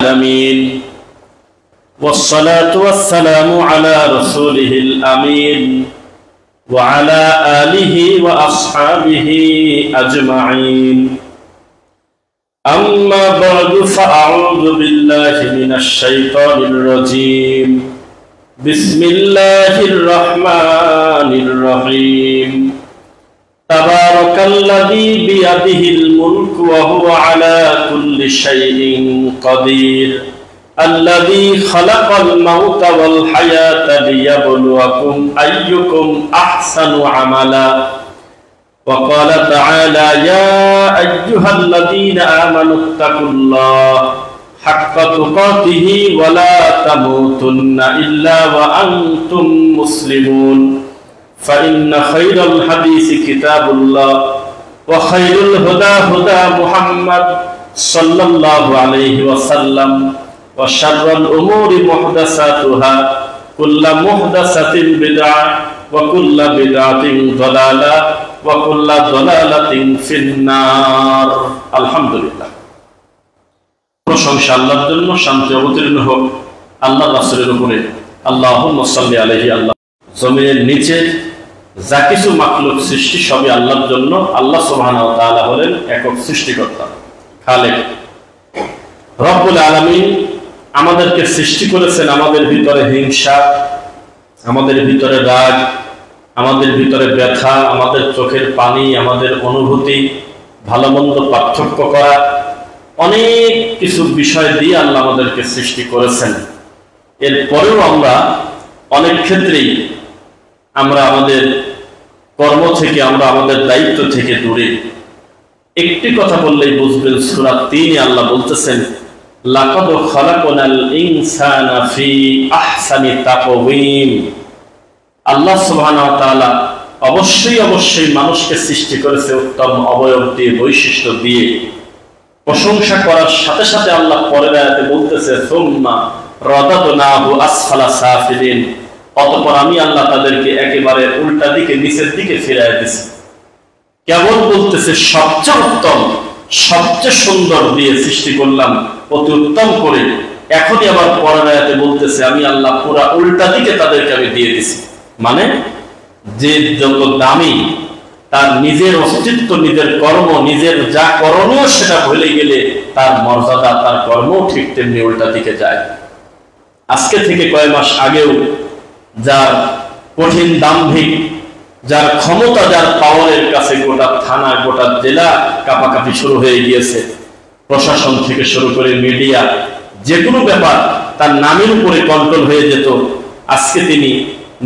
العالمين والصلاة والسلام على رسوله الأمين وعلى آله وأصحابه أجمعين أما بعد فأعوذ بالله من الشيطان الرجيم بسم الله الرحمن الرحيم تبارك الذي بيده الملك وهو على كل شيء قدير الذي خلق الموت والحياة ليبلوكم أيكم أحسن عملا وقال تعالى يا أيها الذين آمنوا اتقوا الله حق تقاته ولا تموتن إلا وأنتم مسلمون فإن خير الحديث كتاب الله وخير الهدى هدى محمد صلى الله عليه وسلم وشر الأمور محدثاتها كل محدثة بدعة وكل بدعة ضلالة وكل ضلالة في النار الحمد لله প্রশংসা আল্লাহর জন্য, শান্তি অবতীর্ণ হোক আল্লাহর রাসূলের উপরে। আল্লাহুম্মা সাল্লি আলাইহি। আল্লাহ জমিনের নিচে যা কিছু মাখলুক সৃষ্টি সবই আল্লাহর জন্য। আল্লাহ সুবহানাহু ওয়া তাআলা হলেন একক সৃষ্টিকর্তা, খালেক, রব্বুল আলামিন। আমাদেরকে সৃষ্টি করেছেন আমাদের ভিতরে হিংসা, আমাদের ভিতরে রাগ, আমাদের ভিতরে ব্যথা, আমাদের চোখের পানি, আমাদের অনুভূতি, ভালো মন্দ পার্থক্য করা, অনেক কিছু বিষয় দিয়ে আল্লাহ আমাদেরকে সৃষ্টি করেছেন। এরপরেও আমরা অনেক ক্ষেত্রেই আমরা আমাদের কর্ম থেকে, আমরা আমাদের দায়িত্ব থেকে দূরে। একটি কথা বললেই বুঝবেন, সূরা ৩ আল্লাহ বলতেছেন লাকাদ খালাকনাল ইনসানা ফি আহসানি তাকওয়িম। আল্লাহ সুবহানাহু ওয়া তাআলা অবশ্যই মানুষকে সৃষ্টি করেছে উত্তম অবয়ব দিয়ে, বৈশিষ্ট্য দিয়ে। প্রশংসা করার সাথে সাথে আল্লাহ পরের আয়াতে বলতেছে সুম্মা রাদাদনাহু আসফালা সাফিলিন, অতঃপর আমি আল্লাহ তাদেরকে একেবারে উল্টা দিকে, নিচের দিকে ফিরিয়ে দিয়েছি। কেবল বলতেছে সবচেয়ে উত্তম, সবচেয়ে সুন্দর দিয়ে সৃষ্টি করলাম, অতি উত্তম করে। এখনই আবার পরের আয়াতে বলতেছে আমি আল্লাহ পুরা উল্টা দিকে তাদেরকে আমি দিয়ে দিছি। মানে যে যত দামি, তার নিজের অস্তিত্ব, নিজের কর্ম, নিজের যা করণীয় সেটা ভুলে গেলে তার মর্যাদা, তার কর্ম ঠিক তেমনি উল্টা দিকে যায়। আজকে থেকে কয়েক মাস আগেও যার কঠিন দাম্ভিক, যার ক্ষমতা, যার পাওয়ারের কাছে গোটা থানা, গোটা জেলা কাঁপাকাঁপি শুরু হয়ে গিয়েছে। প্রশাসন থেকে শুরু করে মিডিয়া, যে কোনো ব্যাপার তার নামের উপরে কন্ট্রোল হয়ে যেত। আজকে তিনি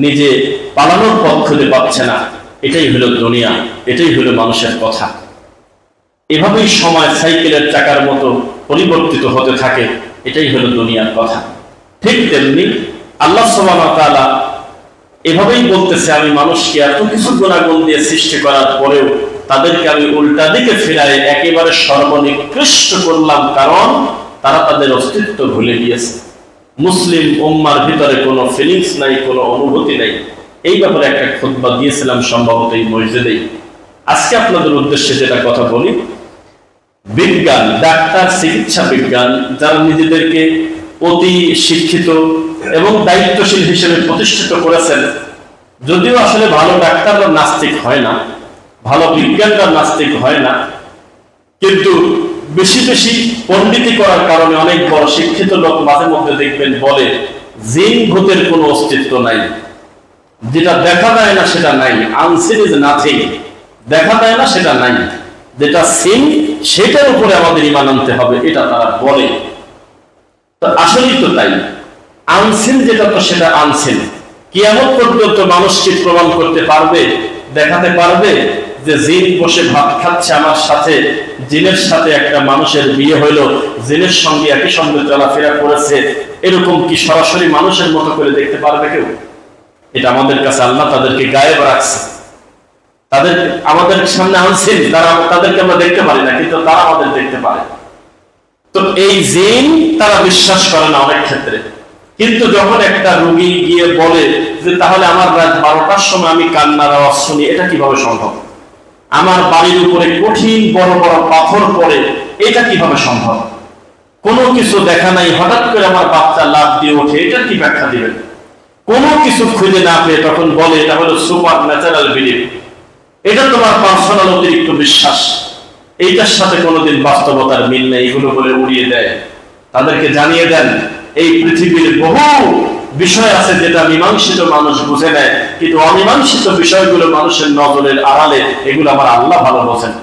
নিজে পালানোর পথ খুঁজে পাচ্ছে না। এটাই হলো দুনিয়া, এটাই হলো মানুষের কথা। এভাবেই সময় সাইকেলের চাকার মতো পরিবর্তিত হতে থাকে। এটাই হলো দুনিয়ার কথা। ঠিক তেমনি আল্লাহ সুবহানাহু ওয়া তাআলা এভাবেই বলতেছে আমি মানুষকে এত কিছু গুণাগুণ দিয়ে সৃষ্টি করার পরেও তাদেরকে আমি উল্টা দিকে ফেরাই একেবারে সর্বনিকৃষ্ট করলাম, কারণ তারা তাদের অস্তিত্ব ভুলে গিয়েছে। মুসলিম উম্মার ভিতরে কোনো ফিলিংস নাই, কোনো অনুভূতি নাই। এই ব্যাপারে একটা খুতবা দিয়েছিলাম সম্ভবত এই মসজিদেই। আজকে আপনাদের উদ্দেশ্যে যেটা কথা বলি, বিজ্ঞান, ডাক্তার, চিকিৎসা বিজ্ঞান যারা নিজেদেরকে অতি শিক্ষিত এবং দায়িত্বশীল হিসেবে প্রতিষ্ঠিত করেছেন, যদিও আসলে ভালো ডাক্তাররা নাস্তিক হয় না, ভালো বিজ্ঞানরা নাস্তিক হয় না, কিন্তু বেশি বেশি পণ্ডিতি করার কারণে অনেক বড় শিক্ষিত লোক মাঝে মধ্যে দেখবেন বলে জিন ভূতের কোনো অস্তিত্ব নাই, যেটা দেখা যায় না সেটা নাই, আনসিন ইজ নাথিং, দেখা যায় না সেটা নাই, যেটা সিন সেটার উপরে আমাদের ঈমান আনতে হবে, এটা তারা বলে। তো আসলেই তো তাই, আনসিন যেটা তো সেটা আনসিন। কিয়ামত পর্যন্ত মানুষকে প্রমাণ করতে পারবে, দেখাতে পারবে যে জিন বসে ভাত খাচ্ছে আমার সাথে, জিনের সাথে একটা মানুষের বিয়ে হইল, জিনের সঙ্গে একই সঙ্গে চলাফেরা করেছে, এরকম কি সরাসরি মানুষের মতো করে দেখতে পারবে কেউ? এটা আমাদের কাছে আল্লাহ তাদেরকে গায়েব রাখছে, তাদের আমাদের সামনে আনছেন, তাদেরকে আমরা দেখতে পারি না, কিন্তু তারা আমাদের দেখতে পারে। তো এই জিন তারা বিশ্বাস করে না অনেক ক্ষেত্রে। কিন্তু যখন একটা রোগী গিয়ে বলে যে তাহলে আমার রাত 12টার সময় আমি কান্নার আওয়াজ শুনি, এটা কিভাবে সম্ভব? আমার বাড়ির উপরে কঠিন বড় বড় পাথর পড়ে, এটা কিভাবে সম্ভব? কোনো কিছু দেখা নাই, হঠাৎ করে আমার বাচ্চা লাফ দিয়ে ওঠে, এটা কি ব্যাখ্যা দিবেন? কোনো কিছু খুঁজে না পেয়ে তখন বলে এটা হলো সুপার ন্যাচারাল বিলিফ, এটা তোমার পার্সোনাল অতিরিক্ত বিশ্বাস, এইটার সাথে কোনোদিন বাস্তবতার মিল নেই, এগুলো বলে উড়িয়ে দেয়। তাদেরকে জানিয়ে দেন এই পৃথিবীর বহু বিষয় আছে যেটা মীমাংসিত মানুষ বুঝে নেয়, কিন্তু অমীমাংসিত বিষয়গুলো মানুষের নজরের আড়ালে, এগুলো আমার আল্লাহ ভালো বোঝেন,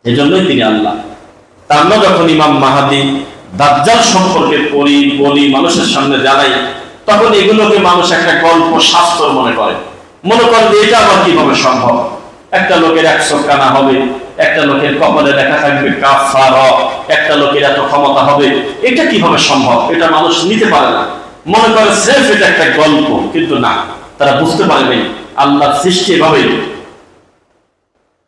এজন্যই তিনি আল্লাহ। তার না যখন ইমাম মাহাদি দাজ্জাল সম্পর্কে বলি মানুষের সামনে জানাই, তখন এগুলোকে মানুষ একটা গল্প শাস্ত্র মনে করে যে এটা আবার কিভাবে সম্ভব? একটা লোকের 1 চোখ কানা হবে, একটা লোকের কপালে লেখা থাকবে কাফারা, একটা লোকের এত ক্ষমতা হবে, এটা কিভাবে সম্ভব? এটা মানুষ নিতে পারে না, মনে করে সির্ফ এটা একটা গল্প। কিন্তু না, তারা বুঝতে পারবে আল্লাহর সৃষ্টি এভাবে।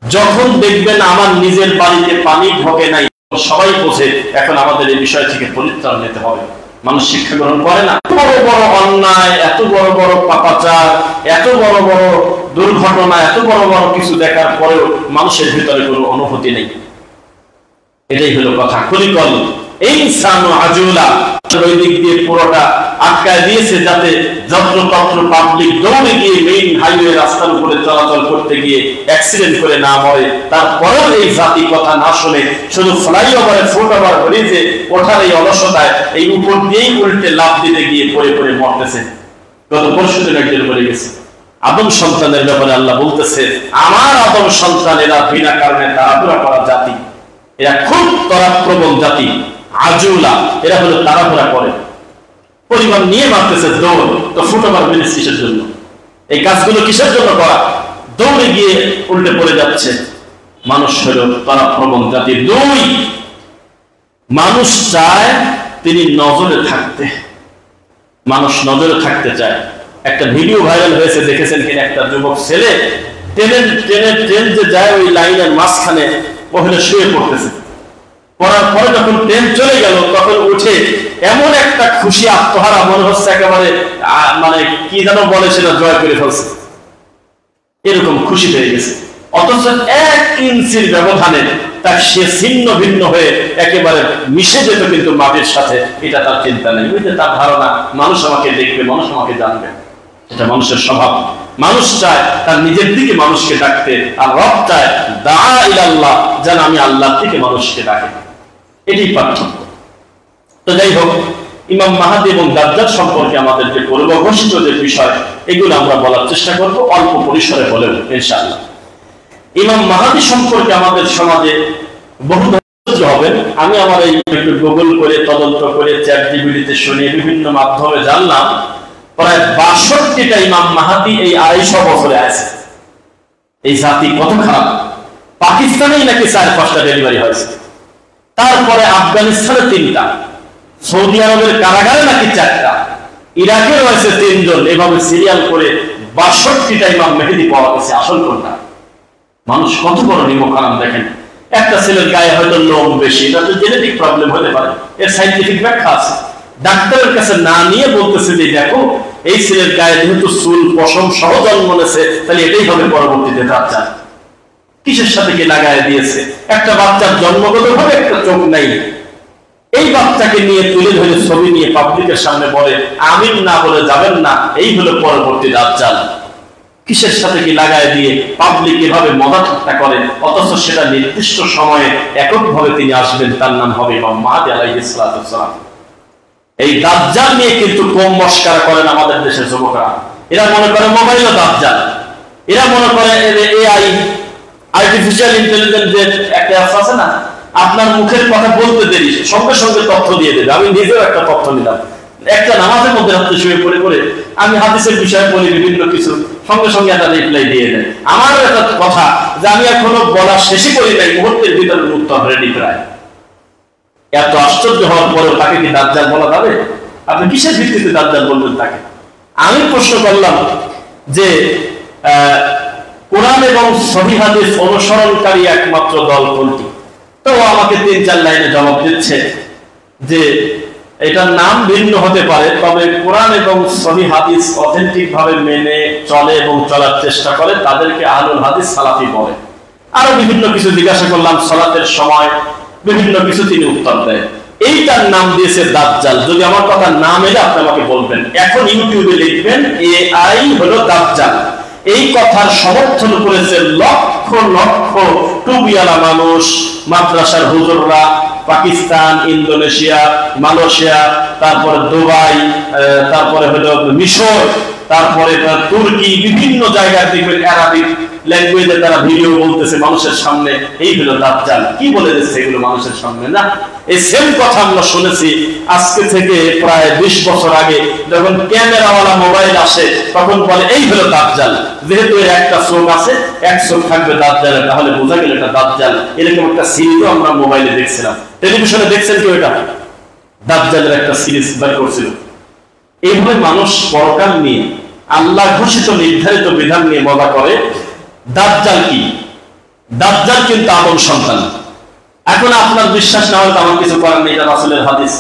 যখন দেখবেন আমার নিজের বাড়িতে পানি ঢোকে নাই, সবাই বোঝে এখন আমাদের এই বিষয় থেকে পরিত্রাণ নিতে হবে। মানুষ শিক্ষা গ্রহণ করে না। বড় বড় অন্যায়, এত বড় বড় পাপাচার, এত বড় বড় দুর্ঘটনা, এত বড় বড় কিছু দেখার পরেও মানুষের ভিতরে কোনো অনুভূতি নেই। এটাই হলো কথা। খুলিকল ইনসানু আজুলা, ওই দিক দিয়ে পুরোটা আটকায় দিয়েছে যাতে যত্রতত্র পাবলিক দৌড়ে গিয়ে মেইন হাইওয়ে রাস্তার উপরে চলাচল করতে গিয়ে অ্যাক্সিডেন্ট করে না মরে। তারপরেও এই জাতি কথা না শুনে শুধু ফ্লাইওভারে ফুটওভার ব্রিজে ওঠার এই অলসতায় এই উপর দিয়েই উল্টে লাফ দিতে গিয়ে পড়ে পড়ে মরতেছে। গত পরশুদিন একজন বলে গেছে আদম সন্তানের ব্যাপারে আল্লাহ বলতেছে, আমার আদম সন্তানেরা বিনা কারণে তাড়াহুড়া করা জাতি, এরা খুব তরাপ্রবণ জাতি, আজুলা, এরা হলো তাড়াহুড়া করে, পরিবার নিয়ে মারতেছে দৌড়। তো ফুটওভার ব্রিজ কিসের জন্য? এই কাজগুলো কিসের জন্য করা? দৌড়ে গিয়ে উল্টে পড়ে যাচ্ছে। মানুষ হলো তাড়াপ্রবণ জাতি। 2, মানুষ চায় তিনি নজরে থাকতে, মানুষ নজরে থাকতে চায়। একটা ভিডিও ভাইরাল হয়েছে, দেখেছেন কিনা? একটা যুবক ছেলে ট্রেন যে যায় ওই লাইনের মাঝখানে ওখানে শুয়ে পড়তেছে। পড়ার পরে যখন ট্রেন চলে গেল তখন উঠে এমন একটা খুশি আত্মহারা, মনে হচ্ছে একেবারে মানে কি যেন বলে সেটা জয় করে ফেলছে, এরকম খুশি পেয়ে গেছে। অথচ 1 ইঞ্চির ব্যবধানে তার সে ছিন্ন ভিন্ন হয়ে একেবারে মিশে যেত কিন্তু মাটির সাথে, এটা তার চিন্তা নেই। বুঝতে তার ধারণা মানুষ আমাকে দেখবে, মানুষ আমাকে জানবে, এটা মানুষের স্বভাব। মানুষ চায় তার নিজের দিকে মানুষকে ডাকতে, আর রব চায় দা ইলাল্লাহ, যেন আমি আল্লাহর দিকে মানুষকে ডাকে। এটাই পার্থক্য। তো যাই হোক, ইমাম মাহাদি এবং দাজ্জাল সম্পর্কে আমাদের যে পূর্বঘোষিত যে বিষয়, এগুলো আমরা বলার চেষ্টা করব অল্প পরিসরে হলেও ইনশাআল্লাহ। ইমাম মাহাদি সম্পর্কে আমাদের সমাজে বহু ধৈর্য হবেন। আমি আমার এই একটু গুগল করে তদন্ত করে চ্যাটজিপিটিতে শুনে বিভিন্ন মাধ্যমে জানলাম প্রায় 62টা ইমাম মাহাদি এই 250 বছরে আছে। এই জাতি কত খারাপ! পাকিস্তানেই নাকি 4-5টা ডেলিভারি হয়েছে, তারপরে আফগানিস্তানে 3টা, সৌদি আরবের কারাগারে নাকি 4টা, ইরাকে রয়েছে 3 জন। এভাবে সিরিয়াল করে 62টা ইমাম মেহেদি পাওয়া গেছে। আসল কোনটা? মানুষ কত বড় নিমখারাম দেখেন। একটা ছেলের গায়ে হয়তো লোম বেশি, এটা তো জেনেটিক প্রবলেম হতে পারে, এর সাইন্টিফিক ব্যাখ্যা আছে। ডাক্তারের কাছে না নিয়ে বলতেছে যে দেখো এই ছেলের গায়ে যেহেতু চুল পশম সহ জন্ম নেছে, তাহলে এটাই হবে পরবর্তীতে বাচ্চা। কিসের সাথে কি লাগায় দিয়েছে? একটা বাচ্চার জন্মগত ভাবে একটা চোখ নাই, এই বাচ্চাকে নিয়ে তুলে ধরে ছবি নিয়ে পাবলিকের সামনে বলে আমিন না বলে যাবেন না, এই হলো পরবর্তী দাজ্জাল। কিসের সাথে কি লাগায় দিয়ে পাবলিক এভাবে মজা ঠাট্টা করে, অথচ সেটা নির্দিষ্ট সময়ে এককভাবে তিনি আসবেন, তার নাম হবে ইমাম মাহদী আলাইহিস সালাতু ওয়াস সালাম। এই দাজ্জাল নিয়ে কিন্তু কম মস্করা করেন আমাদের দেশের যুবকরা। এরা মনে করে মোবাইলও দাজ্জাল, এরা মনে করে এআই, আর্টিফিশিয়াল ইন্টেলিজেন্স যে একটা আছে না, আপনার মুখের কথা বলতে দেরি সঙ্গে সঙ্গে তথ্য দিয়ে দেবে। আমি নিজেও একটা তথ্য নিলাম, একটা নামাজের মধ্যে রাত্রে শুয়ে পড়ে পড়ে আমি হাদিসের বিষয়ে বলি বিভিন্ন কিছু, সঙ্গে সঙ্গে একটা রিপ্লাই দিয়ে দেয়। আমার একটা কথা যে আমি এখনো বলা শেষই করি নাই, মুহূর্তের ভিতরে উত্তর রেডি প্রায়। এত আশ্চর্য হওয়ার পরেও তাকে কি দাজ্জাল বলা যাবে? আপনি কিসের ভিত্তিতে দাজ্জাল বলবেন তাকে? আমি প্রশ্ন করলাম যে কোরআন এবং সহিহ হাদিস অনুসরণকারী একমাত্র দল কোনটি? তো আমাকে 3-4 লাইনে জবাব দিচ্ছে যে এটার নাম ভিন্ন হতে পারে, তবে কোরআন এবং সহিহ হাদিস অথেন্টিক ভাবে মেনে চলে এবং চলার চেষ্টা করে তাদেরকে আহলুল হাদিস সালাফি বলে। আরো বিভিন্ন কিছু জিজ্ঞাসা করলাম সালাতের সময়, বিভিন্ন কিছু তিনি উত্তর দেয়। এইটার নাম দিয়েছে দাজ্জাল। যদি আমার কথা না মেলে আপনি আমাকে বলবেন। এখন ইউটিউবে লিখবেন এআই হলো দাজ্জাল। এই কথার সমর্থন করেছে লক্ষ লক্ষ টুপিওয়ালা মানুষ, মাদ্রাসার হুজুররা, পাকিস্তান, ইন্দোনেশিয়া, মালয়েশিয়া, তারপরে দুবাই, তারপরে হলো মিশর, তারপরে তুর্কি, বিভিন্ন জায়গায় দেখবেন অ্যারাবিক ল্যাঙ্গুয়েজে তারা ভিডিও বলতেছে মানুষের সামনে, এই হলো দাজ্জাল। কি বলে দিচ্ছে এগুলো মানুষের সামনে? না, এই সেম কথা আমরা শুনেছি আজকে থেকে প্রায় 20 বছর আগে, যখন ক্যামেরাওয়ালা মোবাইল আসে তখন বলে এই হলো দাজ্জাল। যেহেতু এর একটা চোখ আছে, এক চোখ থাকবে দাজ্জালের, তাহলে বোঝা গেল এটা দাজ্জাল। এরকম একটা সিরিজও আমরা মোবাইলে দেখছিলাম, টেলিভিশনে দেখছেন কি? ওইটা দাজ্জালের একটা সিরিজ বের করছিল। এইভাবে মানুষ পরকাল নিয়ে, আল্লাহ ঘোষিত নির্ধারিত বিধান নিয়ে মজা করে। দাজ্জাল কি? দাজ্জাল কিন্তু আদম সন্তান। এখন আপনার বিশ্বাস না হলে আমার কিছু করার নেই, এটা রাসূলের হাদিস।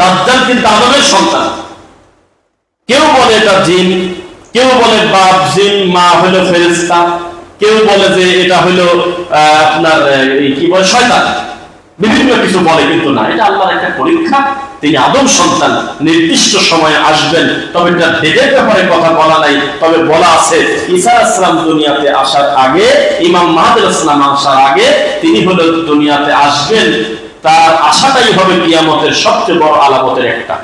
দাজ্জাল কিন্তু আদমের সন্তান। কেউ বলে এটা জিন, কেউ বলে বাপ জিন, মা হলো ফেরেশতা, কেউ বলে যে এটা হলো আপনার কি বলে শয়তান, বিভিন্ন কিছু বলে। কিন্তু না, এটা আল্লাহর একটা পরীক্ষা। তিনি আদম সন্তান, নির্দিষ্ট সময়ে আসবেন। তবে এটা ডেটের ব্যাপারে কথা বলা নাই, তবে বলা আছে ঈসা আলাইহিস সালাম দুনিয়াতে আসার আগে, ইমাম মাহদী আলাইহিস সালাম আসার আগে তিনি হলো দুনিয়াতে আসবেন। তার আশাটাই হবে কিয়ামতের সবচেয়ে বড় আলামতের একটা।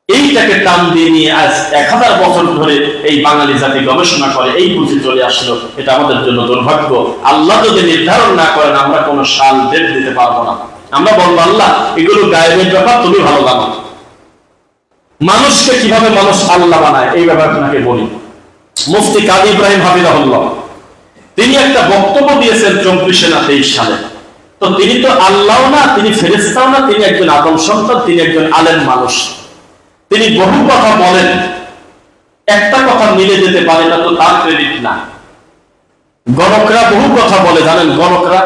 এইটাকে টান দিয়ে নিয়ে আজ 1000 বছর ধরে এই বাঙালি জাতি গবেষণা করে, এই পুঁজি চলে আসলো। এটা আমাদের জন্য দুর্ভাগ্য। আল্লাহ যদি নির্ধারণ না করেন, আমরা কোনো সাল ডেট দিতে পারবো না। আমরা বলবো আল্লাহ এগুলো গায়েবের ব্যাপার, তুমি ভালো জানো। মানুষকে কিভাবে মানুষ আল্লাহ বানায় এই ব্যাপারে আপনাকে বলি। মুফতি কাজী ইব্রাহিম হাফিজাহুল্লাহ তিনি একটা বক্তব্য দিয়েছেন 24-23 সালে। তো তিনি তো আল্লাহও না, তিনি ফেরেশতাও না, তিনি একজন আদম সন্তান, তিনি একজন আলেম মানুষ। তিনি বহু কথা বলেন, একটা কথা মিলে যেতে পারে না, তো তার ক্রেডিট না। গণকরা বহু কথা বলে, জানেন, গণকরা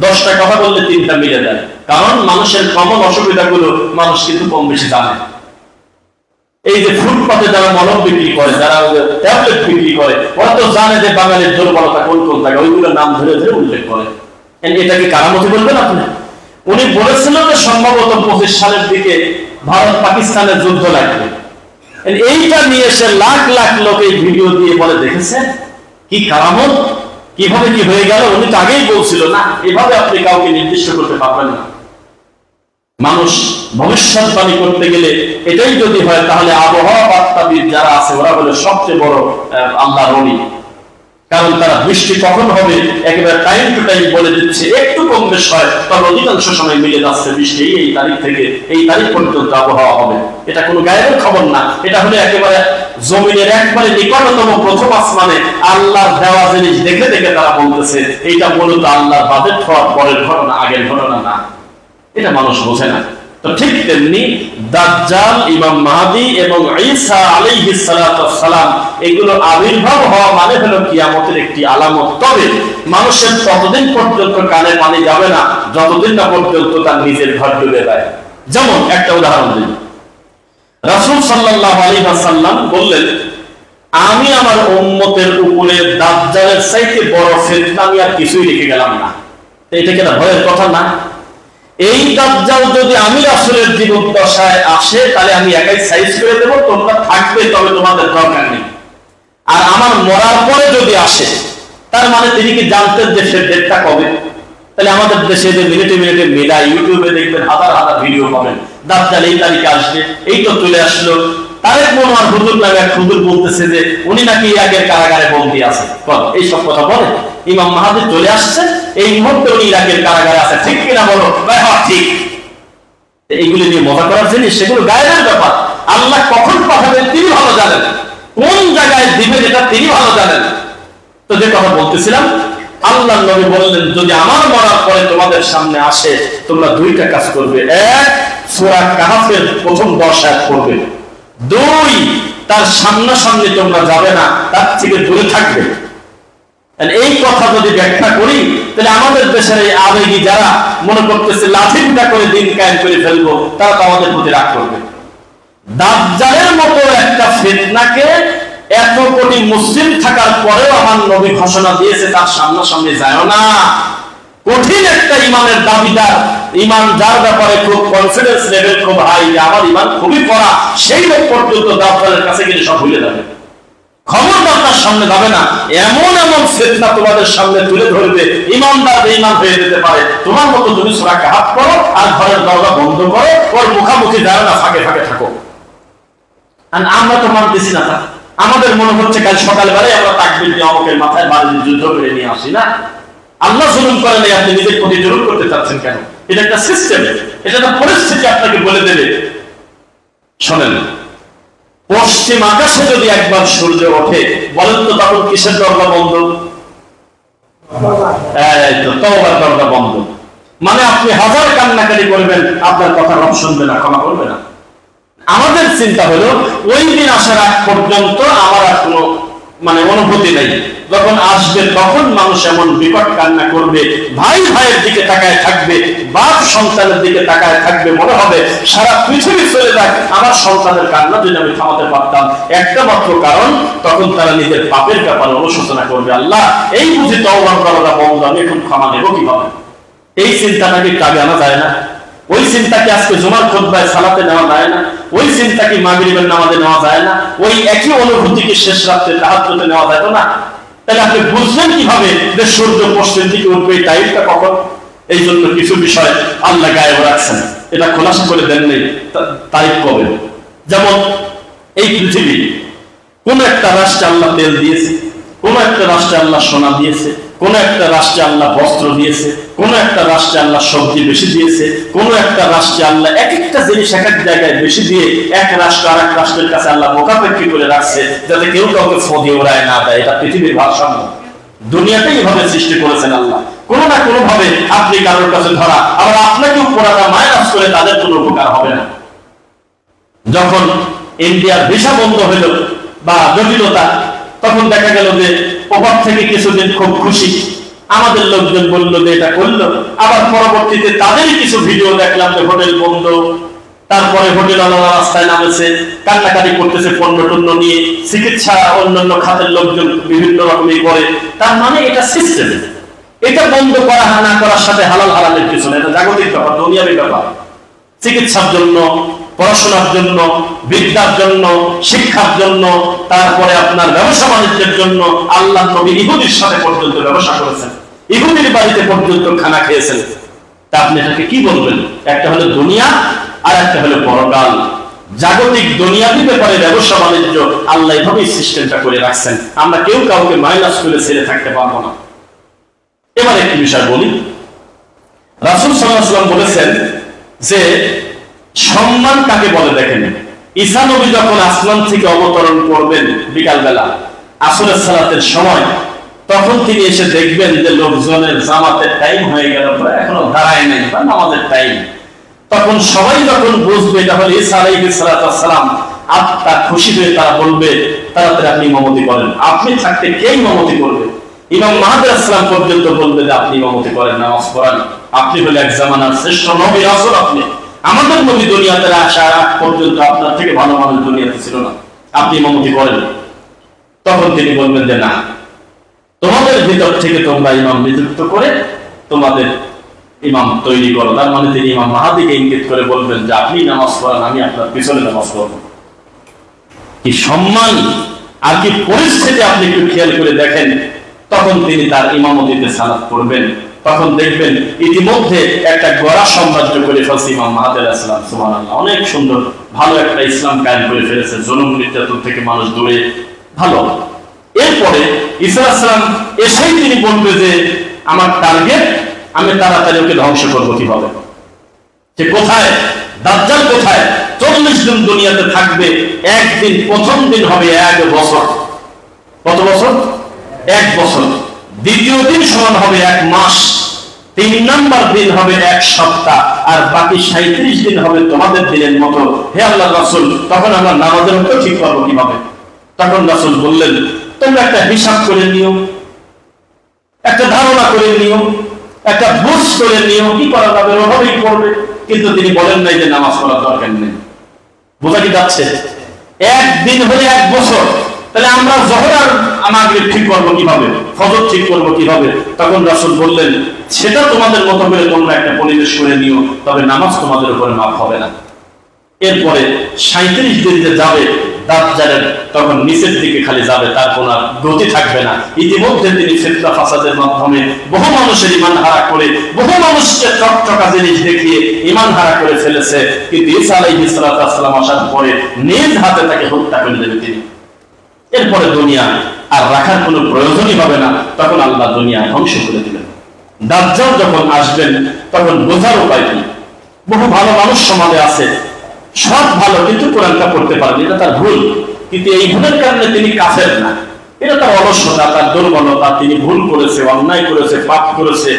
10টা কথা বললে 3টা মিলে দেয়। কারণ মানুষের কমন অসুবিধাগুলো মানুষ কিন্তু কম বেশি জানে। এই যে ফুটপাতে যারা মলম বিক্রি করে, যারা ট্যাবলেট বিক্রি করে, ওরা তো জানে যে বাঙালির দুর্বলতা কোন কোন জায়গায়, ওইগুলোর নাম ধরে ধরে উল্লেখ করে। এটাকে কারামতি বলবেন আপনি? উনি বলেছিলেন যে সম্ভবত 25 সালের দিকে ভারত পাকিস্তানের যুদ্ধ লাগবে। এইটা নিয়ে এসে লাখ লাখ লোক এই ভিডিও দিয়ে বলে, দেখেছেন কি কারামত, কিভাবে কি হয়ে গেল। উনি তো আগেই বলছিল না। এভাবে আপনি কাউকে নির্দিষ্ট করতে পারবেন না। মানুষ ভবিষ্যৎবাণী করতে গেলে এটাই যদি হয়, তাহলে আবহাওয়া বার্তাবিদ যারা আছে ওরা হলো সবচেয়ে বড় আল্লাহর ওলি। কারণ তারা বৃষ্টি কখন হবে একেবারে টাইম টু টাইম বলে দিচ্ছে। একটু কম বেশ হয়, তবে অধিকাংশ সময় মিলে যাচ্ছে বৃষ্টি এই তারিখ থেকে এই তারিখ পর্যন্ত আবহাওয়া হবে। এটা কোনো গায়েবের খবর না, এটা হলো একেবারে জমিনের একবারে নিকটতম প্রথম আসমানে আল্লাহর দেওয়া জিনিস দেখে দেখে তারা বলতেছে। এইটা মূলত আল্লাহর বাজেট হওয়ার পরের ঘটনা, আগের ঘটনা না। এটা মানুষ বোঝে না। তো ঠিক তেমনি দাজ্জাল, ইমাম মাহদী এবং ঈসা আলাইহিস সালাতু ওয়াস সালাম, এগুলো আবির্ভাব হওয়া মানে হলো কিয়ামতের একটি আলামত। তবে মানুষের ততদিন পর্যন্ত কানে পানি যাবে না যতদিন না পর্যন্ত তার নিজের ঘর ডুবে যায়। যেমন একটা উদাহরণ দিই, রাসূল সাল্লাল্লাহু আলাইহি ওয়াসাল্লাম বললেন, আমি আমার উম্মতের উপরে দাজ্জালের চাইতে বড় ফিতনা আমি আর কিছুই রেখে গেলাম না। এটা কি একটা ভয়ের কথা না? এই দাজ্জাল যদি আমি রাসূলের জীবন দশায় আসে, তাহলে আমি একাই সাইজ করে দেব, তোমরা থাকবে, তবে তোমাদের দরকার নেই। আর আমার মরার পরে যদি আসে, তার মানে তিনি কি জানতেন যে সে ডেটটা কবে? তাহলে আমাদের দেশে যে মিনিটে মিনিটে মিলাই, ইউটিউবে দেখবেন হাজার হাজার ভিডিও পাবেন, দাজ্জাল এই তারিখে আসবে, এই তো চলে আসলো। তারেক মনোয়ার হুজুর নামে এক হুজুর বলতেছে যে উনি নাকি ইরাকের কারাগারে বন্দী আছে। এইসব কথা বলে। ইমাম মাহদী চলে আসছে, এই মুহূর্তে উনি ইরাকের কারাগারে আছে, ঠিক কিনা বলো? ঠিক। এইগুলি নিয়ে মজা করার জিনিস, সেগুলো গায়েবের ব্যাপার। আল্লাহ কখন পাঠাবেন তিনি ভালো জানেন, কোন জায়গায় দিবেন এটা তিনি ভালো জানেন। তো যে কথা বলতেছিলাম, আল্লাহ নবী বললেন, যদি আমার মরার পরে তোমাদের সামনে আসে, তোমরা 2টা কাজ করবে। 1, সূরা কাহফের প্রথম 10 আয়াত পড়বে। 2, তার সামনাসামনি তোমরা যাবে না, তার থেকে দূরে থাকবে। এই কথা যদি ব্যাখ্যা করি, তাহলে আমাদের দেশের এই আবেগী যারা মনে করতেছে লাঠিটা করে দিন কায়েম করে ফেলবো, তারা তো আমাদের প্রতি রাগ করবে। দাজ্জালের মতো একটা ফিতনাকে এত কোটি মুসলিম থাকার পরেও আমার নবী ঘোষণা দিয়েছে, তার সামনাসামনি যায় না। কঠিন একটা ইমানের দাবিদার, ইমান যার ব্যাপারে খুব কনফিডেন্স লেভেল খুব হাই, আমার ইমান খুবই কড়া, সেই লোক পর্যন্ত দাওয়াতের কাছে গেলে সব ভুলে যাবে, খবরদার তার সামনে যাবে না। এমন এমন ফিতনা তোমাদের সামনে তুলে ধরবে, ইমানদার বেঈমান হয়ে যেতে পারে। তোমার মতো তুমি সূরা কাহাফ পড়ো আর ঘরের দরজা বন্ধ করো, ওর মুখামুখি যাও না, ফাঁকে ফাঁকে থাকো। আর আমরা তো মানতেছি না। আমাদের মনে হচ্ছে কাল সকালবেলায় আমরা তাকবীর দিয়ে অমুকের মাথায় বাড়ি যুদ্ধ করে নিয়ে আসি না। আল্লাহ জুলুম করে নাই, আপনি নিজের প্রতি জুলুম করতে চাচ্ছেন কেন? এটা একটা সিস্টেম, এটা একটা পরিস্থিতি আপনাকে বলে দেবে। শোনেন, পশ্চিম আকাশে যদি একবার সূর্য ওঠে, বলেন তো তখন কিসের দরজা বন্ধ? তওবার দরজা বন্ধ। মানে আপনি হাজার কান্নাকাটি করবেন, আপনার কথা রব শুনবে না, ক্ষমা করবে না। আমাদের চিন্তা হলো ওই দিন আসার আগ পর্যন্ত আমার আর কোনো অনুভূতি নেই। যখন আসবে তখন মানুষ এমন বিকট কান্না করবে, ভাই ভাইয়ের দিকে তাকায় থাকবে, বাপ সন্তানের দিকে তাকায় থাকবে, মনে হবে সারা পৃথিবী চলে যাক, আমার সন্তানের কান্না যদি আমি থামাতে পারতাম। একটা মাত্র কারণ, তখন তারা নিজের পাপের ব্যাপারে অনুশোচনা করবে, আল্লাহ এই বুঝি তওবার দরজা বন্ধ, আমি এখন ক্ষমা নেব কিভাবে? এই চিন্তাটাকে কাজে আনা যায় না? ওই চিন্তাকে আজকে জুমার খুতবায় সালাতে নেওয়া যায় না? ওই চিন্তাকে মাগরিবের নামাজে নেওয়া যায় না? ওই একই অনুভূতিকে শেষ রাত্রে তাহাজ্জুদে নেওয়া যায় না? তাহলে আপনি বুঝলেন কিভাবে যে সূর্য পশ্চিম দিকে উঠবে, এই টাইমটা কখন? এই জন্য কিছু বিষয় আল্লাহ গায়েব রাখছেন, এটা খোলাসা করে দেন নেই তারিখ কবে। যেমন এই পৃথিবী, কোন একটা রাষ্ট্রে আল্লাহ তেল দিয়েছে, কোন একটা রাষ্ট্রে আল্লাহ সোনা দিয়েছে, কোন একটা রাষ্ট্রে আল্লাহ বস্ত্র দিয়েছে, কোন একটা রাষ্ট্রে আল্লাহ সবজি বেশি দিয়েছে, কোন একটা রাষ্ট্রে আল্লাহ এক একটা জিনিস এক এক জায়গায় বেশি দিয়ে এক রাষ্ট্র আর এক রাষ্ট্রের কাছে আল্লাহ মোকাপেক্ষি করে রাখছে, যাতে কেউ কাউকে ফদি ওড়ায় না দেয়। এটা পৃথিবীর ভারসাম্য, দুনিয়াটাই এভাবে সৃষ্টি করেছেন আল্লাহ। কোনো না কোনো ভাবে আপনি কারোর কাছে ধরা, আবার আপনাকেও পড়াটা মাইনাস করে তাদের কোনো উপকার হবে না। যখন ইন্ডিয়ার ভিসা বন্ধ হইল বা জটিলতা, তখন দেখা গেল যে ওপর থেকে কিছুদিন খুব খুশি, আমাদের লোকজন বললো যে এটা করলো, আবার পরবর্তীতে তাদেরই কিছু ভিডিও দেখলাম যে হোটেল বন্ধ, তারপরে হোটেল রাস্তায় নামেছে, কান্নাকাটি করতেছে পণ্য টন্য নিয়ে, চিকিৎসা অন্যান্য খাতের লোকজন বিভিন্ন রকমই করে। তার মানে এটা সিস্টেম, এটা বন্ধ করা না করার সাথে হালাল হারামের পিছনে, এটা জাগতিক ব্যাপার, দুনিয়াবী ব্যাপার। চিকিৎসার জন্য, পড়াশোনার জন্য, বিদ্যার জন্য, শিক্ষার জন্য, তারপরে আপনার ব্যবসা বাণিজ্যের জন্য আল্লাহ নবী ইহুদির সাথে পর্যন্ত ব্যবসা করেছেন, ইহুদির বাড়িতে পর্যন্ত খানা খেয়েছেন। তা আপনি এটাকে কি বলবেন? একটা হলো দুনিয়া আর একটা হলো পরকাল। জাগতিক দুনিয়াবী ব্যাপারে ব্যবসা বাণিজ্য আল্লাহ এভাবেই সিস্টেমটা করে রাখছেন, আমরা কেউ কাউকে মাইনাস করে ছেড়ে থাকতে পারবো না। এবার একটি বিষয় বলি, রাসূল সাল্লাল্লাহু আলাইহি ওয়াসাল্লাম বলেছেন যে সম্মান কাকে বলে দেখেন। ঈসা নবী যখন আসমান থেকে অবতরণ করবেন বিকালবেলা আসরের সালাতের সময়, তখন তিনি এসে দেখবেন যে লোকজনের জামাতের টাইম হয়ে গেল, এখনো দাঁড়ায় নাই বা নামাজের টাইম। তখন সবাই যখন বুঝবে এটা হলো ঈসা আলাইহিস সালাতু ওয়াস সালাম, আত্মা খুশি হয়ে তারা বলবে তাড়াতাড়ি আপনি ইমামতি করেন, আপনি থাকতে কে ইমামতি করবে? ইমাম মাহদী আলাইহিস সালাম পর্যন্ত বলবে যে আপনি ইমামতি করেন, নামাজ পড়ান, আপনি হলে এক জামানার শ্রেষ্ঠ নবী রাসূল, আপনি আমাদের নবী দুনিয়াতে আসার আগ পর্যন্ত আপনার থেকে ভালো মানুষ দুনিয়াতে ছিল না, আপনি ইমামতি করেন। তখন তিনি বলবেন যে না, তোমাদের ভিতর থেকে তোমরা ইমাম নিযুক্ত করে তোমাদের ইমাম তৈরি করো। তার মানে তিনি ইমাম মাহদীকে ইঙ্গিত করে বলবেন যে আপনি নামাজ পড়ান, আমি আপনার পিছনে নামাজ পড়ব। কি সম্মান আর কি পরিস্থিতি আপনি একটু খেয়াল করে দেখেন। তখন তিনি তার ইমামতিতে সালাত পড়বেন, তখন দেখবেন ইতিমধ্যে একটা গড়া সাম্রাজ্য করে ফেলছে ইমাম মাহদী আলাইহিস সালাম। সুবহানাল্লাহ, অনেক সুন্দর ভালো একটা ইসলাম কায়েম করে ফেলেছে, জুলুম নির্যাতন থেকে মানুষ দূরে, ভালো। এরপরে ঈসা আলাইহিস সালাম এসেই তিনি বলবে যে আমার টার্গেট, আমি তাড়াতাড়ি ওকে ধ্বংস করবো কিভাবে, সে কোথায়, দাজ্জাল কোথায়। 40 দিন দুনিয়াতে থাকবে, একদিন প্রথম দিন হবে 1 বছর। কত বছর? 1 বছর। দ্বিতীয় দিন সমান হবে 1 মাস, 3 নম্বর দিন হবে 1 সপ্তাহ, আর বাকি 37 দিন হবে তোমাদের দিনের মতো। হে আল্লাহর রাসূল, তখন আমরা নামাজের মতো ঠিক করবো কিভাবে? তখন রাসূল বললেন তোমরা একটা হিসাব করে নিও, একটা ধারণা করে নিও, একটা বুঝ করে নিও, কি করা যাবে ওভাবেই করবে। কিন্তু তিনি বলেন নাই যে নামাজ পড়ার দরকার নেই। বোঝা কি যাচ্ছে? একদিন হলে 1 বছর, তাহলে আমরা যোহর আর মাগরিব ঠিক করবো কিভাবে, ফজর ঠিক করবো কিভাবে? তখন রাসূল বললেন সেটা তোমাদের মতো করে তোমরা একটা পরিবেশ করে নিও, তবে নামাজ তোমাদের উপরে মাফ হবে না। এরপরে 37 দিন যে যাবে দাজ্জালের, তখন নিচের দিকে খালি যাবে, তার কোনো গতি থাকবে না। ইতিমধ্যে তিনি ফিতনা ফাসাদের মাধ্যমে বহু মানুষের ঈমান হারা করে, বহু মানুষকে চকচকা জিনিস দেখিয়ে ঈমান হারা করে ফেলেছে। কিন্তু ঈসা আলাইহিস সালাম আসার পরে নিজ হাতে তাকে হত্যা করে দেবে তিনি। এরপরে দুনিয়া আর রাখার কোনো প্রয়োজনই হবে না, তখন আল্লাহ দুনিয়া ধ্বংস করে দিবেন। দাজ্জাল যখন আসবেন তখন বোঝার উপায় কি? বহু ভালো মানুষ সমাজে আছে, সব ভালো, কিন্তু কোরআনটা পড়তে পারেন, এটা তার ভুল। কিন্তু এই ভুলের কারণে তিনি কাফের না, এটা তার অলসতা, তার দুর্বলতা। তিনি ভুল করেছে, অন্যায় করেছে, পাপ করেছে,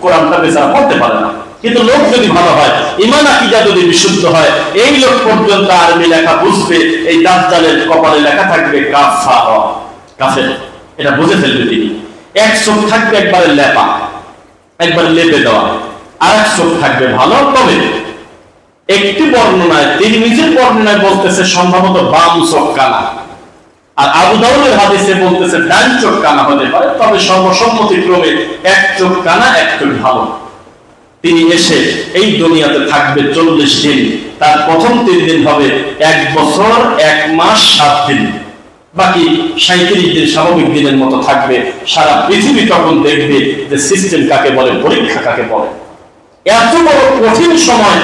কোরআনটা বেচারা পড়তে পারে না। কিন্তু লোক যদি ভালো হয়, ঈমান আকীদা যদি বিশুদ্ধ হয়, এই লোক পর্যন্ত আরবি লেখা বুঝবে, এই দাজ্জালের কপালে লেখা থাকবে কাফার, কাফের, এটা বুঝে ফেলবে তিনি। এক চোখ থাকবে একবারে লেপা, একবার লেপে দেওয়া, আর এক চোখ থাকবে ভালো। তবে একটি বর্ণনায়, তিনি নিজের বর্ণনায় বলতেছে সম্ভবত বাম চোখ কানা, আর আবু দাউদের হাদিসে বলতেছে ডান চোখ কানা হতে পারে। তবে সর্বসম্মতিক্রমে এক চোখ কানা, এক চোখ ভালো। তিনি এসে এই দুনিয়াতে থাকবে 40 দিন। তার প্রথম 3 দিন হবে 1 বছর 1 মাস 7 দিন, বাকি 37 দিন স্বাভাবিক দিনের মতো থাকবে। সারা পৃথিবী তখন দেখবে যে সিস্টেম কাকে বলে, পরীক্ষা কাকে বলে। এত বড় কঠিন সময়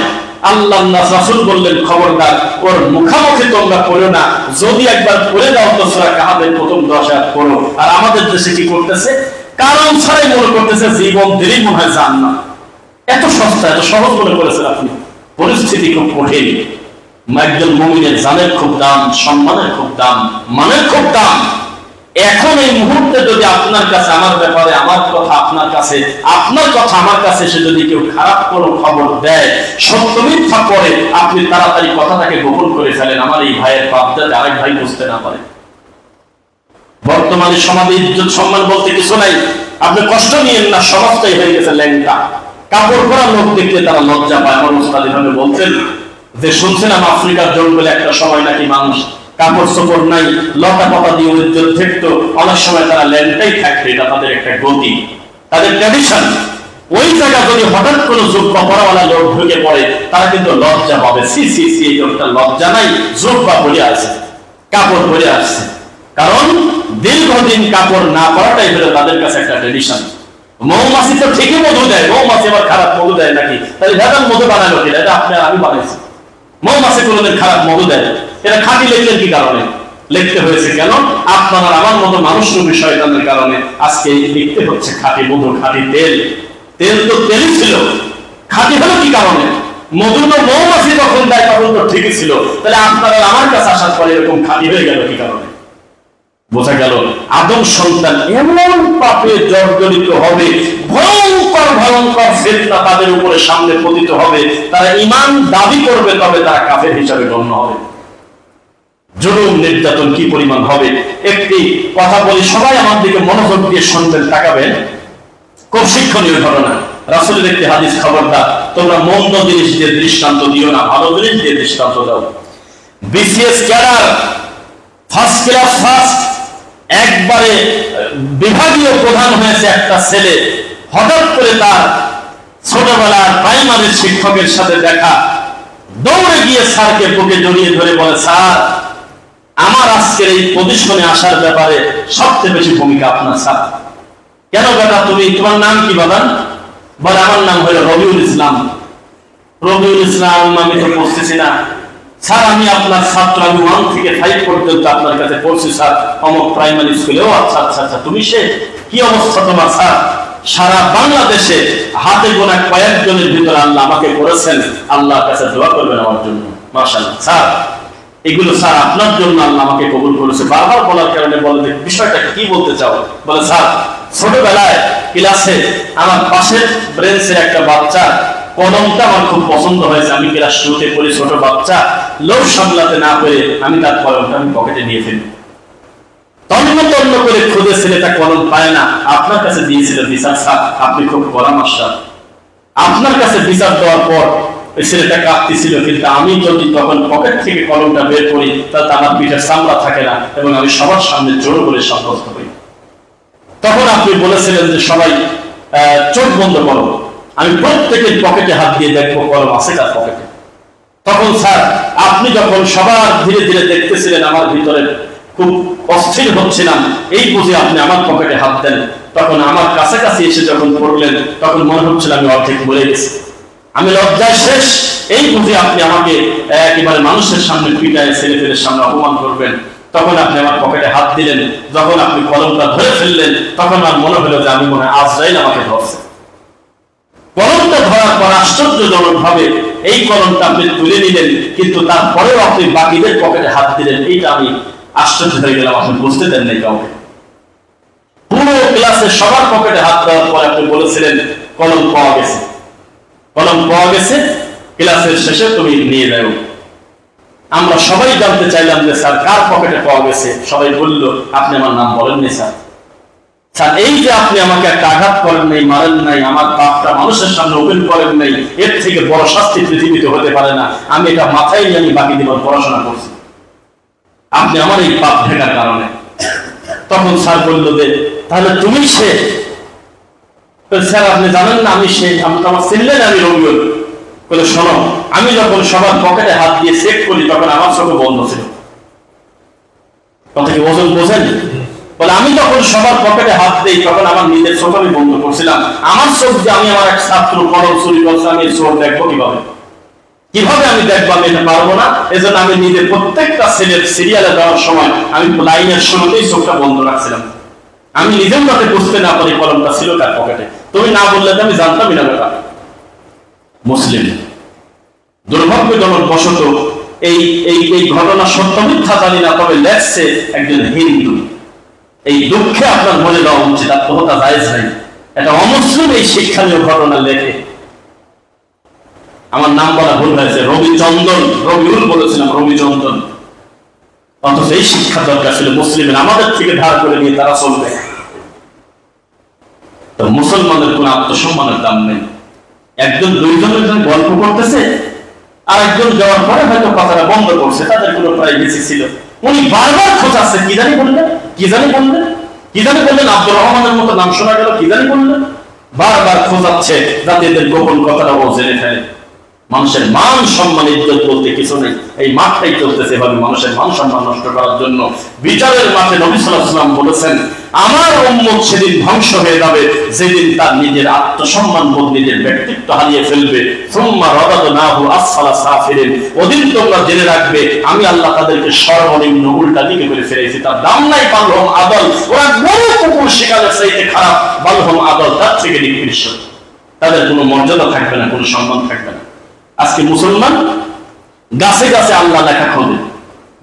আল্লাহ রাসূল বললেন, খবরদার ওর মুখামুখি তোমরা পড়ো না, যদি একবার পড়ে দাও তো সূরা কাহাফের প্রথম 10 আয়াত পড়ো। আর আমাদের দেশে কি করতেছে? কারণ ছাড়াই মনে করতেছে জীবন দিলেই মনে হয় জান্নাত। এত সস্তা, এত সহজ মনে করেছেন আপনি। পরিস্থিতি খুব কঠিন। একজন মুমিনের জানের খুব দাম, সম্মানের খুব দাম, মানের খুব দাম। এখন এই মুহূর্তে যদি আপনার কাছে আমার ব্যাপারে, আমার কথা আপনার কাছে, আপনার কথা আমার কাছে সে যদি কেউ খারাপ কোনো খবর দেয়, সত্য মিথ্যা করে, আপনি তাড়াতাড়ি কথাটাকে গোপন করে ফেলেন, আমার এই ভাইয়ের পাপ যাতে আরেক ভাই বুঝতে না পারে। বর্তমানে সমাজে ইজ্জত সম্মান বলতে কিছু নাই। আপনি কষ্ট নিয়েন না, সমাজটাই হয়ে গেছে ল্যাংটা। কাপড় পরা লোক দেখলে তারা লজ্জা পায়। আমার উস্তাদ এভাবে বলতেন যে, শুনছিলাম আফ্রিকার জঙ্গলে একটা সময় নাকি মানুষ কাপড় চোপড় নাই, লতা পাতা দিয়ে ইজ্জত থাকতো, অনেক সময় তারা ল্যাংটাই থাকতো। এটা তাদের একটা গতি, তাদের ট্র্যাডিশন। ওই জায়গা যদি হঠাৎ কোনো জুব্বা পরাওয়ালা লোক ঢুকে পড়ে, তারা কিন্তু লজ্জা পাবে। সি সি সি, এই লোকটা লজ্জা নাই, জুব্বা পরে আছে, কাপড় পরে আসছে। কারণ দীর্ঘদিন কাপড় না পরাটাই হলো তাদের কাছে একটা ট্র্যাডিশন। মৌমাছি তো ঠিকই মধু দেয়, মৌমাছি আবার খারাপ মধু দেয় নাকি? তাহলে ভেজাল মধু বানালো কিনা? এটা আপনি আমি বানাইছি। মৌমাছি কোনোদিন খারাপ মধু দেয়? এটা খাঁটি লিখলেন কি কারণে? লিখতে হয়েছে কেন? আপনার আর আমার মতো মানুষ রূপী শয়তানের কারণে আজকে লিখতে হচ্ছে খাঁটি মধু, খাঁটি তেল। তেল তো তেলই ছিল, খাঁটি হলো কি কারণে? মধু তো মৌমাছি যখন দেয় তখন তো ঠিকই ছিল, তাহলে আপনার আর আমার কাছে আসার পরে এরকম খাঁটি হয়ে গেল কি কারণে? বোঝা গেল আদম সন্তান এমন পাপে জর্জরিত হবে, ভয়ঙ্কর ভয়ঙ্কর ফিতনা তাদের উপরে সামনে পতিত হবে। তারা ঈমান দাবি করবে, তবে তারা কাফের হিসাবে গণ্য হবে। জুলুম নির্যাতন কি পরিমাণ হবে! একটি কথা বলি, সবাই আমার দিকে মনোযোগ দিয়ে শুনবেন, তাকাবেন। খুব শিক্ষণীয় ঘটনা। রাসূলের একটি হাদিস, খবরদার তোমরা মন্দ জিনিস দিয়ে দৃষ্টান্ত দিও না, ভালো জিনিস দিয়ে দৃষ্টান্ত দাও। BCS cadre, first class first, একবারে বিভাগীয় প্রধান হয়েছে একটা ছেলে। হঠাৎ করে তার ছোটবেলার প্রাইমারির শিক্ষকের সাথে দেখা, দৌড়ে গিয়ে স্যারকে বুকে জড়িয়ে ধরে বলে, স্যার আমার আজকের এই পজিশনে আসার ব্যাপারে সবচেয়ে বেশি ভূমিকা আপনার স্যার। কেন বেটা, তোমার নাম কি বাবান? বলে আমার নাম হলো রবিউল ইসলাম। রবিউল ইসলাম আমি তো পড়তেছি না স্যার, আমি আপনার ছাত্র, আমি 1 থেকে 5 পর্যন্ত আপনার কাছে পড়ছি স্যার, অমুক প্রাইমারি স্কুলেও। আচ্ছা আচ্ছা আচ্ছা, তুমি সে কি অবস্থা তোমার স্যার? সারা বাংলাদেশে হাতে গোনা কয়েকজনের ভিতরে আল্লাহ আমাকে করেছেন, আল্লাহর কাছে দোয়া করবেন আমার জন্য। মাশাআল্লাহ স্যার, এগুলো স্যার আপনার জন্য আল্লাহ আমাকে কবুল করেছে। বারবার বলার কারণে বলে, বিষয়টা কি বলতে চাও? বলে স্যার ছোটবেলায় ক্লাসে আমার পাশের ব্রেঞ্চের একটা বাচ্চা কলমটা আমার খুব পছন্দ হয়েছে। আমি ক্লাস 2-তে পড়ি, ছোট বাচ্চা, লোভ সামলাতে না পেরে আমি তার কলমটা আমি পকেটে নিয়ে ফেলি। তন্ন তন্ন করে খুঁজে ছেলেটা কলম পায় না, আপনার কাছে দিয়েছিল বিচার। স্যার আপনি খুব কড়া মাস্টার। আপনার কাছে বিচার দেওয়ার পর ওই ছেলেটা কাঁদতেছিল, কিন্তু আমি যদি তখন পকেট থেকে কলমটা বের করি তাতে আমার পিঠের চামড়া থাকে না এবং আমি সবার সামনে জোর করে সাব্যস্ত হই। তখন আপনি বলেছিলেন যে সবাই চোখ বন্ধ করো, আমি প্রত্যেকের পকেটে হাত দিয়ে দেখবো কলম আছে কার পকেটে। তখন স্যার আপনি যখন সবার ধীরে ধীরে দেখতেছিলেন আমার ভিতরে খুব অস্থির হচ্ছিলাম, এই বুঝে আপনি আমার পকেটে হাত দেন। তখন আমার কাছাকাছি এসে যখন পড়লেন তখন মনে হচ্ছিল আমি অর্ধেক মরে গেছি, আমি লজ্জায় শেষ। এই বুঝে আপনি আমাকে একেবারে মানুষের সামনে পিটায় ছেলেপেলের সামনে অপমান করবেন, তখন আপনি আমার পকেটে হাত দিলেন। যখন আপনি কলমটা ধরে ফেললেন তখন আমার মনে হলো যে আমি মনে হয় আজরাইল আমাকে ধরছে। কলমটা ধরার পর আশ্চর্যজনক ভাবে এই কলমটা আপনি তুলে নিলেন, কিন্তু তারপরেও আপনি বাকিদের পকেটে হাত দিলেন। এইটা আমি আশ্চর্য হয়ে গেলাম, আপনি বুঝতে দেন নাই কাউকে। পুরো ক্লাসে সবার পকেটে হাত দেওয়ার পর আপনি বলেছিলেন কলম পাওয়া গেছে, কলম পাওয়া গেছে, ক্লাসের শেষে তুমি নিয়ে যাও। আমরা সবাই জানতে চাইলাম যে স্যার কার পকেটে পাওয়া গেছে। সবাই বলল আপনি আমার নাম বলেননি স্যার। স্যার এই যে আপনি আমাকে একটা আঘাত করেন নাই, মারেন নাই, আমার পাপটা মানুষের সামনে ওপেন করেন নাই, এর থেকে বড় শাস্তি পৃথিবীতে হতে পারে না। আমি এটা মাথায় নিয়ে আমি বাকি জীবন পড়াশোনা করছি আপনি আমার এই পাপ ঢেকার কারণে। তখন স্যার বলল যে তাহলে তুমি সে। স্যার আপনি জানেন না আমি সে, আপনি তো আমার চিনলেন আমি রবিউল। বলে শোনো, আমি যখন সবার পকেটে হাত দিয়ে চেক করি তখন আমার চোখে বন্ধ ছিল। কথা কি ওজন বোঝেন? বলে আমি যখন সবার পকেটে হাত দিই তখন আমার নিজের চোখ আমি বন্ধ করছিলাম। আমার চোখ যে আমি আমার এক ছাত্র কলম চুরি করছে, আমি চোখ দেখবো কিভাবে? কিভাবে আমি দেখবো? আমি এটা পারবো না। এজন্য আমি নিজের প্রত্যেকটা ছেলের সিরিয়ালে যাওয়ার সময় আমি লাইনের শুরুতেই চোখটা বন্ধ রাখছিলাম। আমি নিজেও যাতে বুঝতে না পারি কলমটা ছিল কার পকেটে। তুমি না বললে তো আমি জানতামই না ব্যাপার। মুসলিম দুর্ভাগ্যজনক বশত এই এই এই ঘটনা সত্য মিথ্যা জানি না, তবে লেখছে একজন হিন্দু। এই দুঃখে আপনার মনে দেওয়া উচিত, আত্মহত্যা জায়েজ নাই। এটা অমুসলিম এই শিক্ষণীয় ঘটনা লেখে। আমার নাম বলা ভুল হয়েছে, রবিচন্দন, রবিউল বলেছিলাম, রবিচন্দন। অথচ এই শিক্ষা দরকার ছিল মুসলিমের, আমাদের থেকে ধার করে নিয়ে তারা চলবে। তো মুসলমানের কোন আত্মসম্মানের দাম নেই। একজন দুইজনের জন্য গল্প করতেছে, আর একজন যাওয়ার পরে হয়তো কথাটা বন্ধ করছে, তাদের কোনো প্রাইভেসি ছিল। উনি বারবার খোঁজাচ্ছে, কি জানি বললেন, কি জানি বললেন, কি জানি বললেন, আব্দুর রহমানের মতো নাম শোনা গেল, কি জানি বললেন। বারবার খোঁজাচ্ছে যাতে এদের গোপন কথাটা ও জেনে ফেলে। মানুষের মান সম্মান ইজ্জত বলতে কিছু নেই। এই মাঠটাই চলতেছে এভাবে মানুষের মান সম্মান নষ্ট করার জন্য। বিচারের মাঠে নবী সাল্লাল্লাহু আলাইহি ওয়াসাল্লাম বলেছেন, আমার উম্মত সেদিন ধ্বংস হয়ে যাবে যেদিন তার নিজের আত্মসম্মান বোধ, নিজের ব্যক্তিত্ব হারিয়ে ফেলবে। সুম্মা রাদাদনাহু আসফালা সাফিলিন, ওদিন তোমরা জেনে রাখবে আমি আল্লাহ তাদেরকে সর্বনিম্ন উল্টা দিকে করে ফেলেছি। তার দাম নাই বালহম আদল, ওরা গরু কুকুর শিকারের চাইতে খারাপ। বালহম আদল, তার থেকে নিকৃষ্ট। তাদের কোনো মর্যাদা থাকবে না, কোনো সম্মান থাকবে না। আজকে মুসলমান গাছে গাছে আল্লাহ লেখা খোঁজে,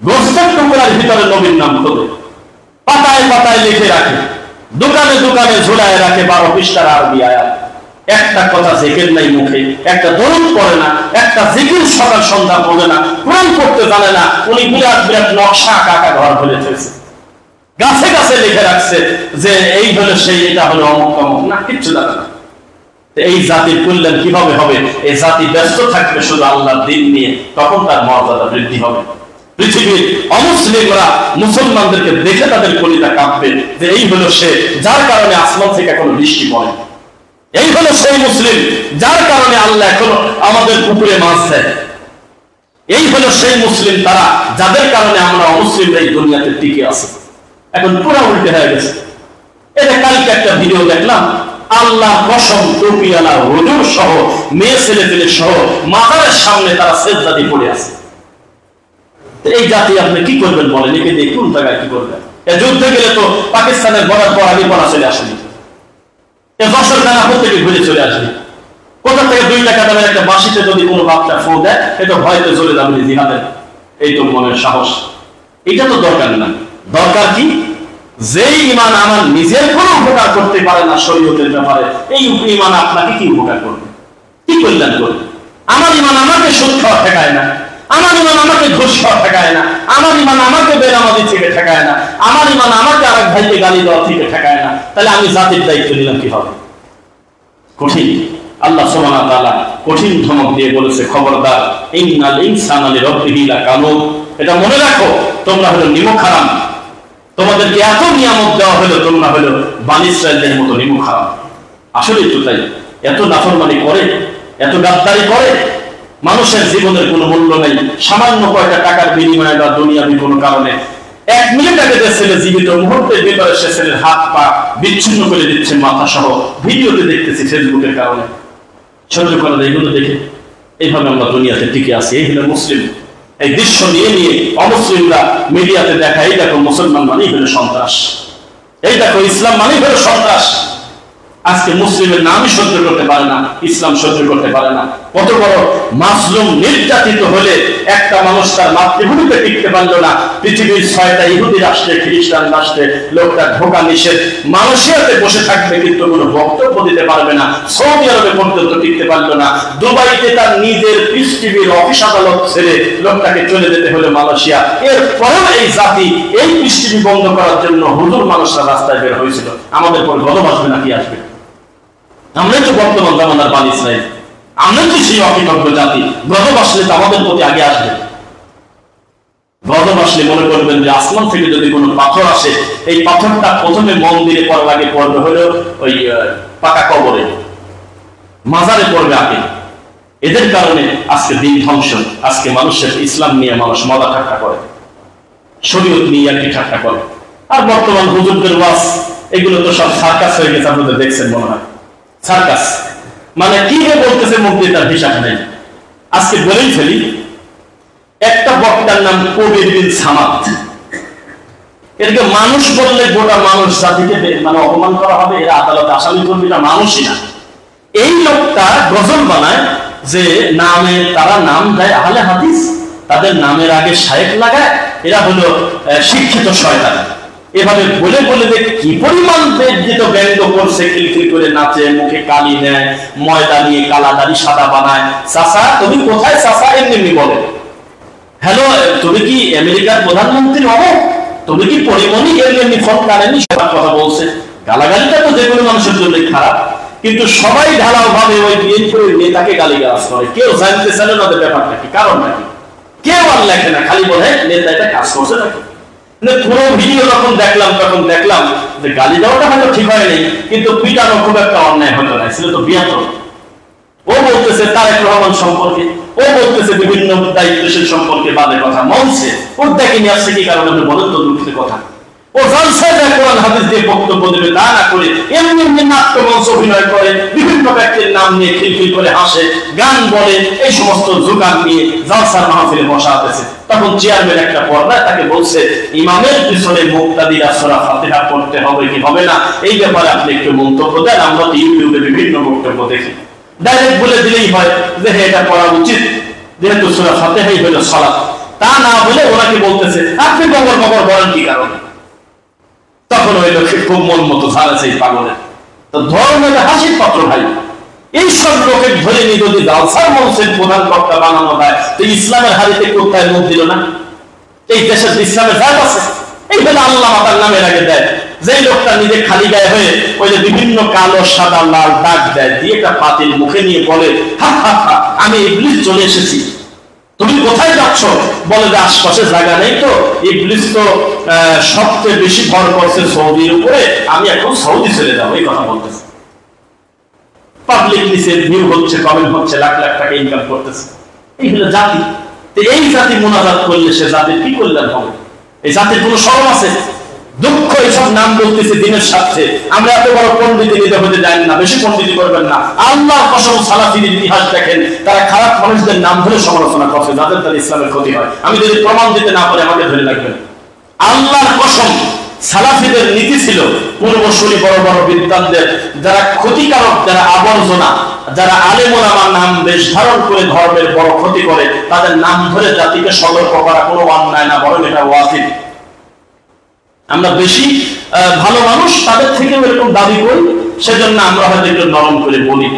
গোস্তের টুকরার ভিতরে নবীর নাম খোঁজে, পাতায় পাতায় লিখে রাখে, দোকানে দোকানে ঝুলায় রাখে 12 পৃষ্ঠার আরবি আয়াত। একটা কথা জিকির নাই মুখে, একটা দরুদ পড়ে না, একটা জিকির সকাল সন্ধ্যা পড়ে না, কোরআন পড়তে জানে না। উনি বিরাট বিরাট নকশা কাকা ঘর ফেলে ফেলছে, গাছে গাছে লিখে রাখছে যে এই হলো সেই, এটা হলো অমুক অমুক, না কিচ্ছু জানে না। এই জাতির কল্যাণ কিভাবে হবে? এই জাতি ব্যস্ত থাকবে শুধু আল্লাহর দ্বীন নিয়ে, তখন তার মর্যাদা বৃদ্ধি হবে। পৃথিবীর অমুসলিমরা মুসলমানদেরকে দেখে তাদের কলিজা কাঁপবে যে এই হলো সে, যার কারণে আসমান থেকে এখনো বৃষ্টি পড়ে। এই হলো সেই মুসলিম যার কারণে আল্লাহ এখনো আমাদের পুকুরে মাছ দেয়। এই হলো সেই মুসলিম তারা যাদের কারণে আমরা অমুসলিমরা এই দুনিয়াতে টিকে আছে। এখন পুরো উল্টে হয়ে গেছে। এটা কালকে একটা ভিডিও দেখলাম, আল্লাহ কসম টুপিওয়ালা হুজুর সহ মেয়ে ছেলে পেলে সহ মাজারের সামনে তারা সেজদা দিয়ে পড়ে আছে। এই জাতি আপনি কি করবেন বলেন? একে দিয়ে কোন জায়গায় কি করবেন? যুদ্ধে গেলে তো পাকিস্তানের বর্ডার পর আগে পড়া চলে আসেনি, যশোর থানা প্রত্যেকে ঘুরে চলে আসবে। কোথা থেকে 2 টাকা দামের একটা বাঁশিতে যদি কোনো বাচ্চা ফো দেয়, এটা ভয়তে চলে যাবে জিহাদের। এই তো মনের সাহস। এটা তো দরকার না। দরকার কি? যেই ঈমান আমার নিজের কোনো উপকার করতে পারে না শরীয়তের ব্যাপারে, এই ঈমান আপনাকে কি উপকার করবে, কি কল্যাণ করবে? আমার ঈমান আমাকে সুদ খাওয়া ঠেকায় না, আমার ঈমান আমাকে ঘুষ খাওয়া ঠেকায় না, আমার ঈমান আমাকে বেনামাজি থেকে ঠেকায় না, আমার ঈমান আমাকে আরেক ভাইকে গালি দেওয়া থেকে ঠেকায় না। তাহলে আমি জাতির দায়িত্ব নিলাম কি হবে? কঠিন। আল্লাহ সুবহানাহু ওয়া তাআলা কঠিন ধমক দিয়ে বলেছে, খবরদার, ইন্নাল ইনসানা লিরাব্বিহি লাকানুদ। এটা মনে রাখো, তোমরা হলো নিমক হারাম। তোমাদেরকে এত নিয়ামত দেওয়া হলো, তোমরা হলো বনী ইসরাঈলের মতো নিমক হারাম। আসলে তো তাই, এত নাফরমানি করে, এত গাদ্দারি করে, মানুষের জীবনের কোনো মূল্য নেই। সামান্য কয়টা টাকার বিনিময়ে বা দুনিয়াবি কোনো কারণে 1 মিনিট আগে যে ছেলে জীবিত, মুহূর্তের ভিতরে সে ছেলের হাত পা বিচ্ছিন্ন করে দিচ্ছে, মাথা সহ। ভিডিওতে দেখতেছি ফেসবুকের কারণে। সহ্য করা যায় এগুলো দেখে? এইভাবে আমরা দুনিয়াতে টিকে আছি। এই হলো মুসলিম। এই দৃশ্য নিয়ে নিয়ে অমুসলিমরা মিডিয়াতে দেখা, এই দেখো মুসলমান মানেই হলো সন্ত্রাস, এই দেখো ইসলাম মানেই হলো সন্ত্রাস। আজকে মুসলিমের নামই সহ্য করতে পারে না, ইসলাম সহ্য করতে পারে না। কত বড় মাজলুম, নির্যাতিত হলে একটা মানুষ তার মাতৃভূমিতে টিকতে পারলো না, পৃথিবীর 6টা ইহুদি রাষ্ট্রে, খ্রিস্টান রাষ্ট্রে লোকটা ঢোকা নিষেধ। মালয়েশিয়াতে বসে থাকবে কিন্তু কোনো বক্তব্য দিতে পারবে না, সৌদি আরবে পর্যন্ত টিকতে পারলো না, দুবাইতে তার নিজের পিস টিভির অফিস আদালত ছেড়ে লোকটাকে চলে যেতে হলো মালয়েশিয়া। এরপরেও এই জাতি এই পিস টিভি বন্ধ করার জন্য হুজুর মানুষরা রাস্তায় বের হয়েছিল। আমাদের পর গরম আসবে নাকি আসবে? আমরাই তো বর্তমান জামানার বাণী ইসরায়েল, আমরাই তো সেই অকৃতজ্ঞ জাতি। গজব আসলে তো আমাদের প্রতি আগে আসবে। গজব আসলে মনে করবেন যে আসমান থেকে যদি কোনো পাথর আসে, এই পাথরটা প্রথমে মন্দিরে পড়ার আগে পড়বে হলো ওই পাকা কবরে, মাজারে পড়বে আগে। এদের কারণে আজকে দিন ধ্বংস। আজকে মানুষের ইসলাম নিয়ে মানুষ মজা ঠাট্টা করে, শরীয়ত নিয়ে আর কি ঠাট্টা করে। আর বর্তমান হুজুরদের ওয়াজ, এগুলো তো সব সার্কাস হয়ে গেছে। আপনাদের দেখছেন মনে হয় সার্কাস, মানে কি বলতেছে মুখ দিয়ে তার হিসাব নেই। আজকে বলেই ফেলি, একটা বক্তার নাম কবির বিন সামাদ। এরকে মানুষ বললে গোটা মানুষ জাতিকে মানে অপমান করা হবে, এরা আদালতে আসামি করবে, না মানুষই না। এই লোকটা গজল বানায় যে নামে তারা নাম দেয় আহলে হাদিস, তাদের নামের আগে শায়েখ লাগায়, এরা হলো শিক্ষিত শয়তান। এভাবে বলে বলে যে কি পরিমাণ বেজ্জিত ব্যঙ্গ করছে, খিলখিল করে নাচে, মুখে কালি নেয়, ময়দা নিয়ে কালা দাড়ি সাদা বানায়। চাচা তুমি কোথায় চাচা, এমনি বলে। হ্যালো, তুমি কি আমেরিকার প্রধানমন্ত্রী হবো? তুমি কি পরিমণি? এমনি ফোন কানেনি, সবার কথা বলছে। গালাগালিটা তো যে কোনো মানুষের জন্য খারাপ, কিন্তু সবাই ঢালাও ভাবে ওই বিএনপির নেতাকে গালিগালাজ করে। কেউ জানতে চায় না ওদের ব্যাপারটা কি, কারণ নাকি কেউ আর লেখে না, খালি বলে নেতা এটা কাজ করছে নাকি। পুরো ভিডিও যখন দেখলাম তখন দেখলাম যে গালি দেওয়াটা হয়তো ঠিক হয়নি, কিন্তু পিটানো খুব একটা অন্যায় হলো না, ছিল তো বিয়াত। ও বলতেছে তারেক রহমান সম্পর্কে, ও বলতেছে বিভিন্ন দায়িত্বশীল সম্পর্কে বাজে কথা মঞ্চে। ওর দেখেনি আসছে কি কারণে আপনি বলেন তো, দুঃখিত কথা। ও জলসায় যায় কোরআন হাদিস দিয়ে বক্তব্য দেবে, তা না করে এমনি এমনি নাট্যমঞ্চ অভিনয় করে, বিভিন্ন ব্যক্তির নাম নিয়ে খিলখিল করে হাসে, গান বলে, এই সমস্ত জোগান নিয়ে জলসার মাহফিলে বসা আছে। তখন চেয়ারম্যান একটা পর্দায় তাকে বলছে, ইমামের পিছনে মুক্তাদিরা সূরা ফাতিহা পড়তে হবে কি হবে না, এই ব্যাপারে আপনি একটু মন্তব্য দেন। আমরা তো ইউটিউবে বিভিন্ন বক্তব্য দেখি, ডাইরেক্ট বলে দিলেই হয় যে হ্যাঁ এটা পড়া উচিত, যেহেতু সূরা ফাতিহাই হলো সালাত। তা না বলে ওনাকে বলতেছে আপনি গবর গবর বলেন কি কারণে। তখন ওই লোককে খুব মন মতো ঝাড়াছে এই পাগলের। তো ধর্মের হাসির পাত্র ভাই, এইসব লোকের ধরে নিয়ে যদি জালসার মঞ্চের প্রধান বক্তা বানানো হয়, তো ইসলামের হারিতে কোথায় মুখ দিল না? এই দেশের ইসলামের জাত আছে, এই হলো আল্লাহ তার নামের আগে দেয়। যে লোকটা নিজে খালি গায়ে হয়ে ওই যে বিভিন্ন কালো সাদা লাল দাগ দেয়, দিয়ে একটা পাতিল মুখে নিয়ে বলে হা হা হা আমি ইবলিস চলে এসেছি। তুমি কোথায় যাচ্ছ? বলে যে আশপাশে জায়গা নেই তো, ইবলিস তো সবচেয়ে বেশি ভর করছে সৌদির উপরে, আমি এখন সৌদি চলে যাবো, এই কথা বলতেছে। পাবলিক নিচে ভিউ হচ্ছে, কমেন্ট হচ্ছে, লাখ লাখ টাকা ইনকাম করতেছে। এই হলো জাতি। এই জাতি মোনাজাত করলে সে জাতির কি কল্যাণ হবে? এই জাতির কোনো শরম আছে? দুঃখ এইসব নাম বলতেছে দিনের স্বার্থে। আমরা এত বড় পণ্ডিত নিতে হতে জানি না, বেশি পণ্ডিত করবেন না। আল্লাহ কসম সালাফিদের ইতিহাস দেখেন, তারা খারাপ মানুষদের নাম ধরে সমালোচনা করছে, যাদের তাদের ইসলামের ক্ষতি হয়। আমি যদি প্রমাণ দিতে না পারি আমাকে ধরে রাখবেন। আল্লাহর কসম, সালাফিদের নীতি ছিল পূর্বসূরি বড় বড় বিদ্বানদের যারা ক্ষতিকারক, যারা আবর্জনা, যারা আলেম ওলামার নাম বেশ ধারণ করে ধর্মের বড় ক্ষতি করে, তাদের নাম ধরে জাতিকে সতর্ক করা কোনো অন্যায় না, বরং এটা ওয়াজিব। আমরা বেশি ভালো মানুষ তাদের থেকে এরকম দাবি করি, সেজন্য আমরা হয়তো একটু নরম করে বলি।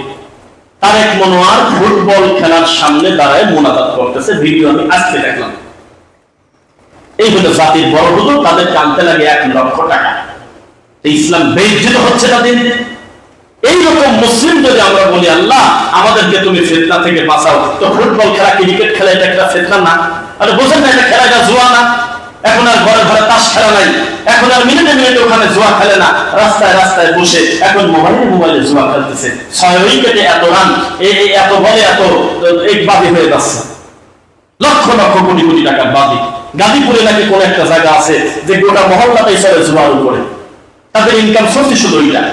তারেক মনোয়ার ফুটবল খেলার সামনে দাঁড়ায় মোনাজাত করতেছে, ভিডিও আমি আজকে দেখলাম। এই হলো জাতির বড় হুজুর, তাদের টানতে লাগে 1 লক্ষ টাকা। ইসলাম বেইজ্জত হচ্ছে তাদের। এইরকম মুসলিম যদি আমরা বলি আল্লাহ আমাদেরকে তুমি ফিতনা থেকে বাঁচাও, তো ফুটবল খেলা, ক্রিকেট খেলা এটা একটা ফিতনা না? আরে বোঝেন না এটা খেলা, এটা জুয়া না? এখন আর ঘরে ঘরে তাস খেলা নাই, এখন আর মিনিটে মিনিটে ওখানে জুয়া খেলে না, রাস্তায় রাস্তায় বসে এখন মোবাইলে জুয়া খেলতেছে। 6 উইকেটে এত রান, এত বলে এত এক বাদী হয়ে যাচ্ছে, লক্ষ লক্ষ কোটি কোটি টাকার বাদী। গাজীপুরে নাকি কোন একটা জায়গা আছে যে গোটা মহল্লাটাই চলে জুয়ার উপরে, তাদের ইনকাম সোর্স শুধু ওইটা।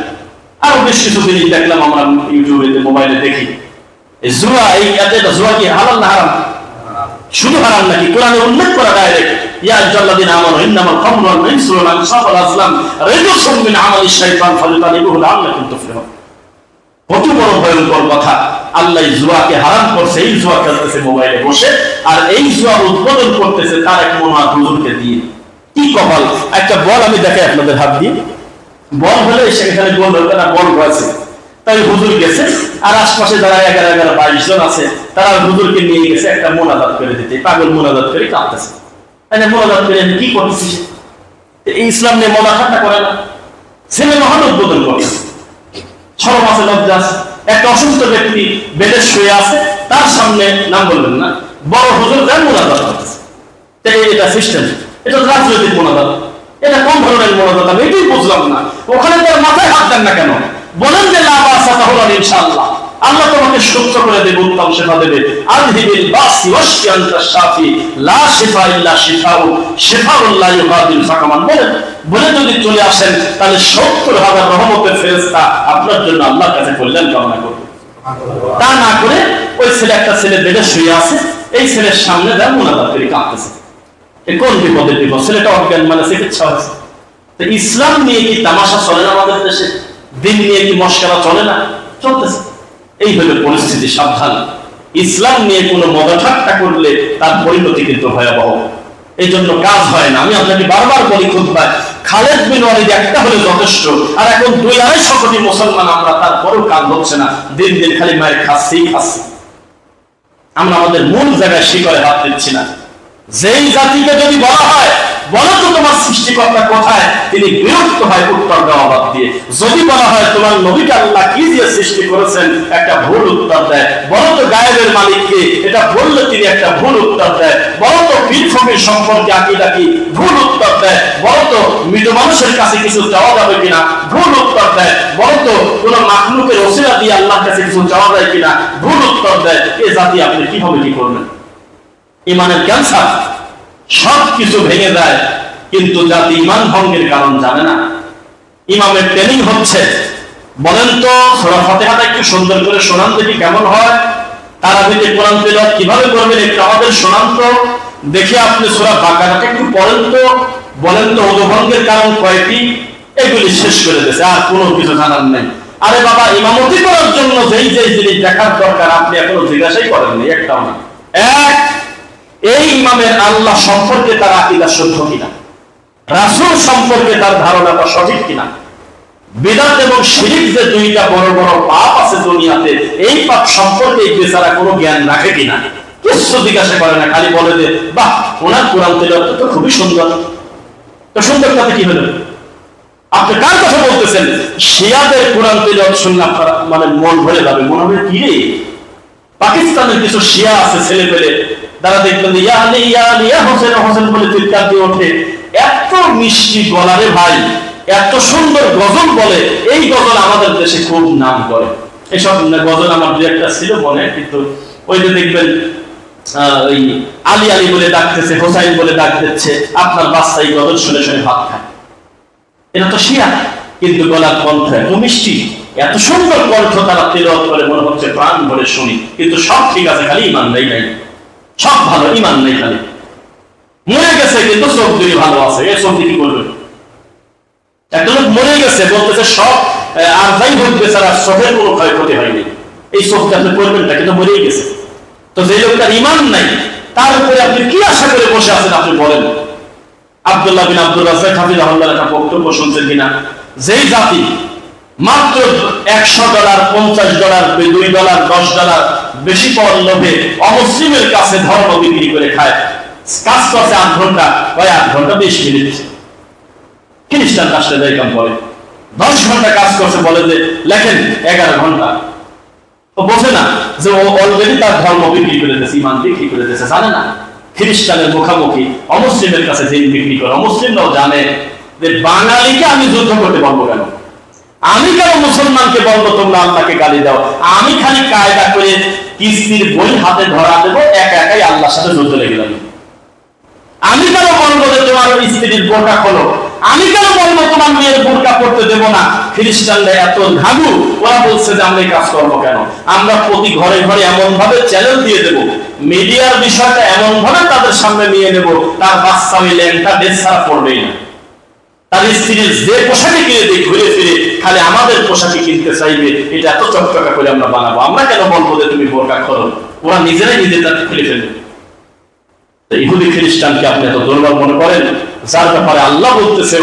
আরো বেশ কিছু জিনিস দেখলাম আমরা ইউটিউবে, মোবাইলে দেখি, জুয়া, এই জুয়া কি হালাল না হারাম? শুধু হারাম নাকি? কোরআনে উল্লেখ করা ডাইরেক্ট, ইয়া আইয়ুহাল্লাযীনা আমানু ইন্নামাল খামরু ওয়াল মাইসিরু ওয়াল আনসাবু ওয়াল আজলাম রিজসুম মিন আমালিশ শাইতান ফাজতানিবুহু লাআল্লাকুম তুফলিহুন। কত বড় ভয়ঙ্কর কথা! আল্লাহ জুয়াকে হারাম করছে, এই জুয়া খেলতেছে মোবাইলে বসে, আর এই জুয়া উদ্বোধন করতেছে তার এক মোনাত হুজুরকে দিয়ে। কি কপাল! একটা বল আমি দেখাই আপনাদের হাত দিয়ে, বল হলে সেখানে গোল হবে না, বল রয়েছে, তাই হুজুর গেছে, আর আশপাশে যারা 11-22 জন আছে তারা হুজুরকে নিয়ে গেছে একটা মোনাজাত করে দিতে। পাগল মোনাজাত করে কাঁদতেছে, তাই না? মোনাজাত করে কি করতেছিস? এই ইসলাম নিয়ে মজা ঠাট্টা করে না, ছেলে মহান উদ্বোধন করতেছে। শরম আছে, লজ্জা আছে? একটা অসুস্থ ব্যক্তি বেডে শুয়ে আছে, তার সামনে নাম বলবেন না, বড় হুজুর যান মোনাজাত করতেছে। এটা সিস্টেম, এটা রাজনৈতিক মোনাজাত, এটা কোন ধরনের মোনাজাত আমি এটাই বুঝলাম না। ওখানে তার মাথায় হাত দেন না কেন? বলেন যে লা বাসা তাহলে ইনশাআল্লাহ আল্লাহ তোমাকে সুস্থ করে দেবে, উত্তম সেবা দেবে। আযহিবিল বাসি ওয়াশফি আনতা শাফি লা শিফা ইল্লা শিফাউ শিফাউল লা ইউগাদিরু সাকামান। বলে যদি চলে আসেন তাহলে 70,000 রহমতের ফেরেশতা আপনার জন্য আল্লাহর কাছে কল্যাণ কামনা করবে। তা না করে ওই ছেলে, একটা ছেলে বেডে শুয়ে আছে, এই ছেলের সামনে যা মোনাজাত করে কাঁদতেছে। কোন বিপদের বিপদ? ছেলেটা অজ্ঞান, মানে চিকিৎসা হয়েছে। তো ইসলাম নিয়ে কি তামাশা চলে না আমাদের দেশে? দিন নিয়ে কি মশকরা চলে না? চলতেছে। এই হলো পরিস্থিতি, সাবধান। ইসলাম নিয়ে কোনো মজা ঠাট্টা করলে তার পরিণতি কিন্তু ভয়াবহ। এই জন্য কাজ হয় না। আমি আপনাকে বারবার বলি খুতবায়, খালেদ বিন ওয়ালিদ একটা হলে যথেষ্ট, আর এখন 2-250 কোটি মুসলমান আমরা, তারপরেও কাজ হচ্ছে না। দিন দিন খালি মায়ের খাচ্ছি। আমরা আমাদের মূল জায়গায় শিকড়ে হাত দিচ্ছি না। যেই জাতিকে যদি বলা হয় বলো তো তোমার সৃষ্টিকর্তা কোথায়, তিনি বিরক্ত হয় উত্তর দেওয়া বাদ দিয়ে। যদি বলা হয় তোমার নবীকে আল্লাহ কি দিয়ে সৃষ্টি করেছেন, একটা ভুল উত্তর দেয়। বলো তো গায়েবের মালিক কে, এটা বললে তিনি একটা ভুল উত্তর দেয়। বলো তো পীর ফকির সম্পর্কে আকীদা কি, ভুল উত্তর দেয়। বলো তো মৃত মানুষের কাছে কিছু চাওয়া যাবে কিনা, ভুল উত্তর দেয়। বলো তো কোন মাখলুকের ওসিলা দিয়ে আল্লাহর কাছে কিছু চাওয়া যায় কিনা, ভুল উত্তর দেয়। এই জাতি আপনি কিভাবে কি করবেন? ইমানের ক্যান্সার, সব কিছু ভেঙে যায়, কিন্তু জাতি ইমান ভঙ্গের কারণ জানে না। ইমামের ট্রেনিং হচ্ছে। বলেন তো সূরা ফাতিহাটা একটু সুন্দর করে শোনান দেখি কেমন হয়। তারাবিতে কোরআন তেলাওয়াত কিভাবে করবেন একটু আমাদের শোনান তো দেখি। আপনি সূরা বাকারাটা একটু পড়েন তো, বলেন তো ওযু ভঙ্গের কারণ কয়টি? এগুলি শেষ করে দিয়েছে, আর কোনো কিছু জানার নেই। আরে বাবা, ইমামতি করার জন্য যেই জিনিস দেখার দরকার আপনি এখনো জিজ্ঞাসাই করেননি, একটাও না। এই ইমামের আল্লাহ সম্পর্কে তার আকীদা শুদ্ধ কিনা, রাসূল সম্পর্কে তার ধারণাটা সঠিক কিনা, বিদআত এবং শিরক যে দুইটা বড় বড় পাপ আছে দুনিয়াতে, এই পাপ সম্পর্কে এই বেচারা কোনো জ্ঞান রাখে কিনা, কিছু জিজ্ঞাসা করে না। খালি বলে যে বাহ, ওনার কোরআন তেলাওয়াত তো খুবই সুন্দর। তো সুন্দরটাতে কি হলো? আপনি কার কথা বলতেছেন? শিয়াদের কোরআন তেলাওয়াত শুনলে আপনার মানে মন ভরে যাবে, মনে হবে কি রে। পাকিস্তানের কিছু শিয়া আছে ছেলে পেলে, তারা দেখবেন ইয়া আলী ইয়া আলী ইয়া হোসেন হোসেন বলে চিৎকার দিয়ে ওঠে। এত মিষ্টি গলারে ভাই, এত সুন্দর গজল বলে। এই গজল আমাদের দেশে খুব নাম করে। এসব গজল আমার দু একটা ছিল মনে, কিন্তু ওই যে দেখবেন ওই আলী আলী বলে ডাকতেছে, হোসাইন বলে ডাক দিচ্ছে, আপনার বাচ্চা এই গজল শুনে শুনে ভাত খায়। এটা তো শিয়া, কিন্তু গলার কণ্ঠ এত মিষ্টি, এত সুন্দর কণ্ঠ, তারা তেলাওয়াত করে মনে হচ্ছে প্রাণ ভরে শুনি। কিন্তু সব ঠিক আছে, খালি ইমান নাই, সব ভালো, ইমান নেই। খালি মরে গেছে কিন্তু চোখ দুই ভালো আছে। এই চোখ কি করবে? একটা লোক মরে গেছে বলতেছে সব, আর যাই হোক বেচারা চোখের কোনো ক্ষয়ক্ষতি হয়নি, এই চোখটা আপনি করবেনটা, কিন্তু মরেই গেছে। তো যে লোকটার ইমান নাই তার উপরে আপনি কি আশা করে বসে আছেন? আপনি বলেন। আব্দুল্লাহ বিন আব্দুর রাজ্জাক হাফিজাহুল্লাহ একটা বক্তব্য শুনছেন কিনা, যেই জাতি মাত্র $100, $50, $2, $10 বেশি পাওয়ার লোভে অমুসলিমের কাছে ধর্ম বিক্রি করে খায়, কাজ করছে 8 ঘন্টা, ওই 8 ঘন্টা 20 মিনিট। খ্রিস্টান রাষ্ট্রে যাই কাম করে 10 ঘন্টা কাজ করছে, বলে যে লেখেন 11 ঘন্টা। ও বোঝে না যে ও অলরেডি তার ধর্ম বিক্রি করে দিয়েছে, ইমান বিক্রি করে দিয়েছে, জানে না। খ্রিস্টানের মুখামুখি, অমুসলিমের কাছে জিন বিক্রি করে। অমুসলিমরাও জানে যে বাঙালিকে আমি যুদ্ধ করতে পারবো কেন, আমি কেন মুসলমানকে বলবো তোমরা আল্লাহকে গালি দাও, আমি খালি কায়দা করে কিস্তির বই হাতে ধরা দেবো, একা একাই আল্লাহর সাথে যুদ্ধ লেগে যাবে। আমি কেন বলবো যে তোমার স্ত্রীর বোরকা খোলো, আমি কেন বলবো তোমার মেয়ের বোরকা পড়তে দেবো না। খ্রিস্টানরা এত ঘাঘু, ওরা বলছে যে আমরা এই কাজ করবো কেন। আমরা প্রতি ঘরে ঘরে এমন ভাবে চ্যানেল দিয়ে দেবো, মিডিয়ার বিষয়টা এমন ভাবে তাদের সামনে নিয়ে নেবো, তার বাচ্চা ওই ল্যাংটা দেশ ছাড়া পড়বেই না। তার স্ত্রীর যে পোশাকে কিনে দিই ঘুরে ফিরে খালি আমাদের পোশাকে কিনতে চাইবে, এটা এত চকচকা করে আমরা বানাবো। আমরা কেন বলবো যে তুমি বোরকা খোলো, ওরা নিজেরাই নিজেদেরকে খুলে ফেলবে। ইহুদি খ্রিস্টানকে আপনি এত দুর্বল মনে করেন, যার ব্যাপারে আল্লাহ বলতেছে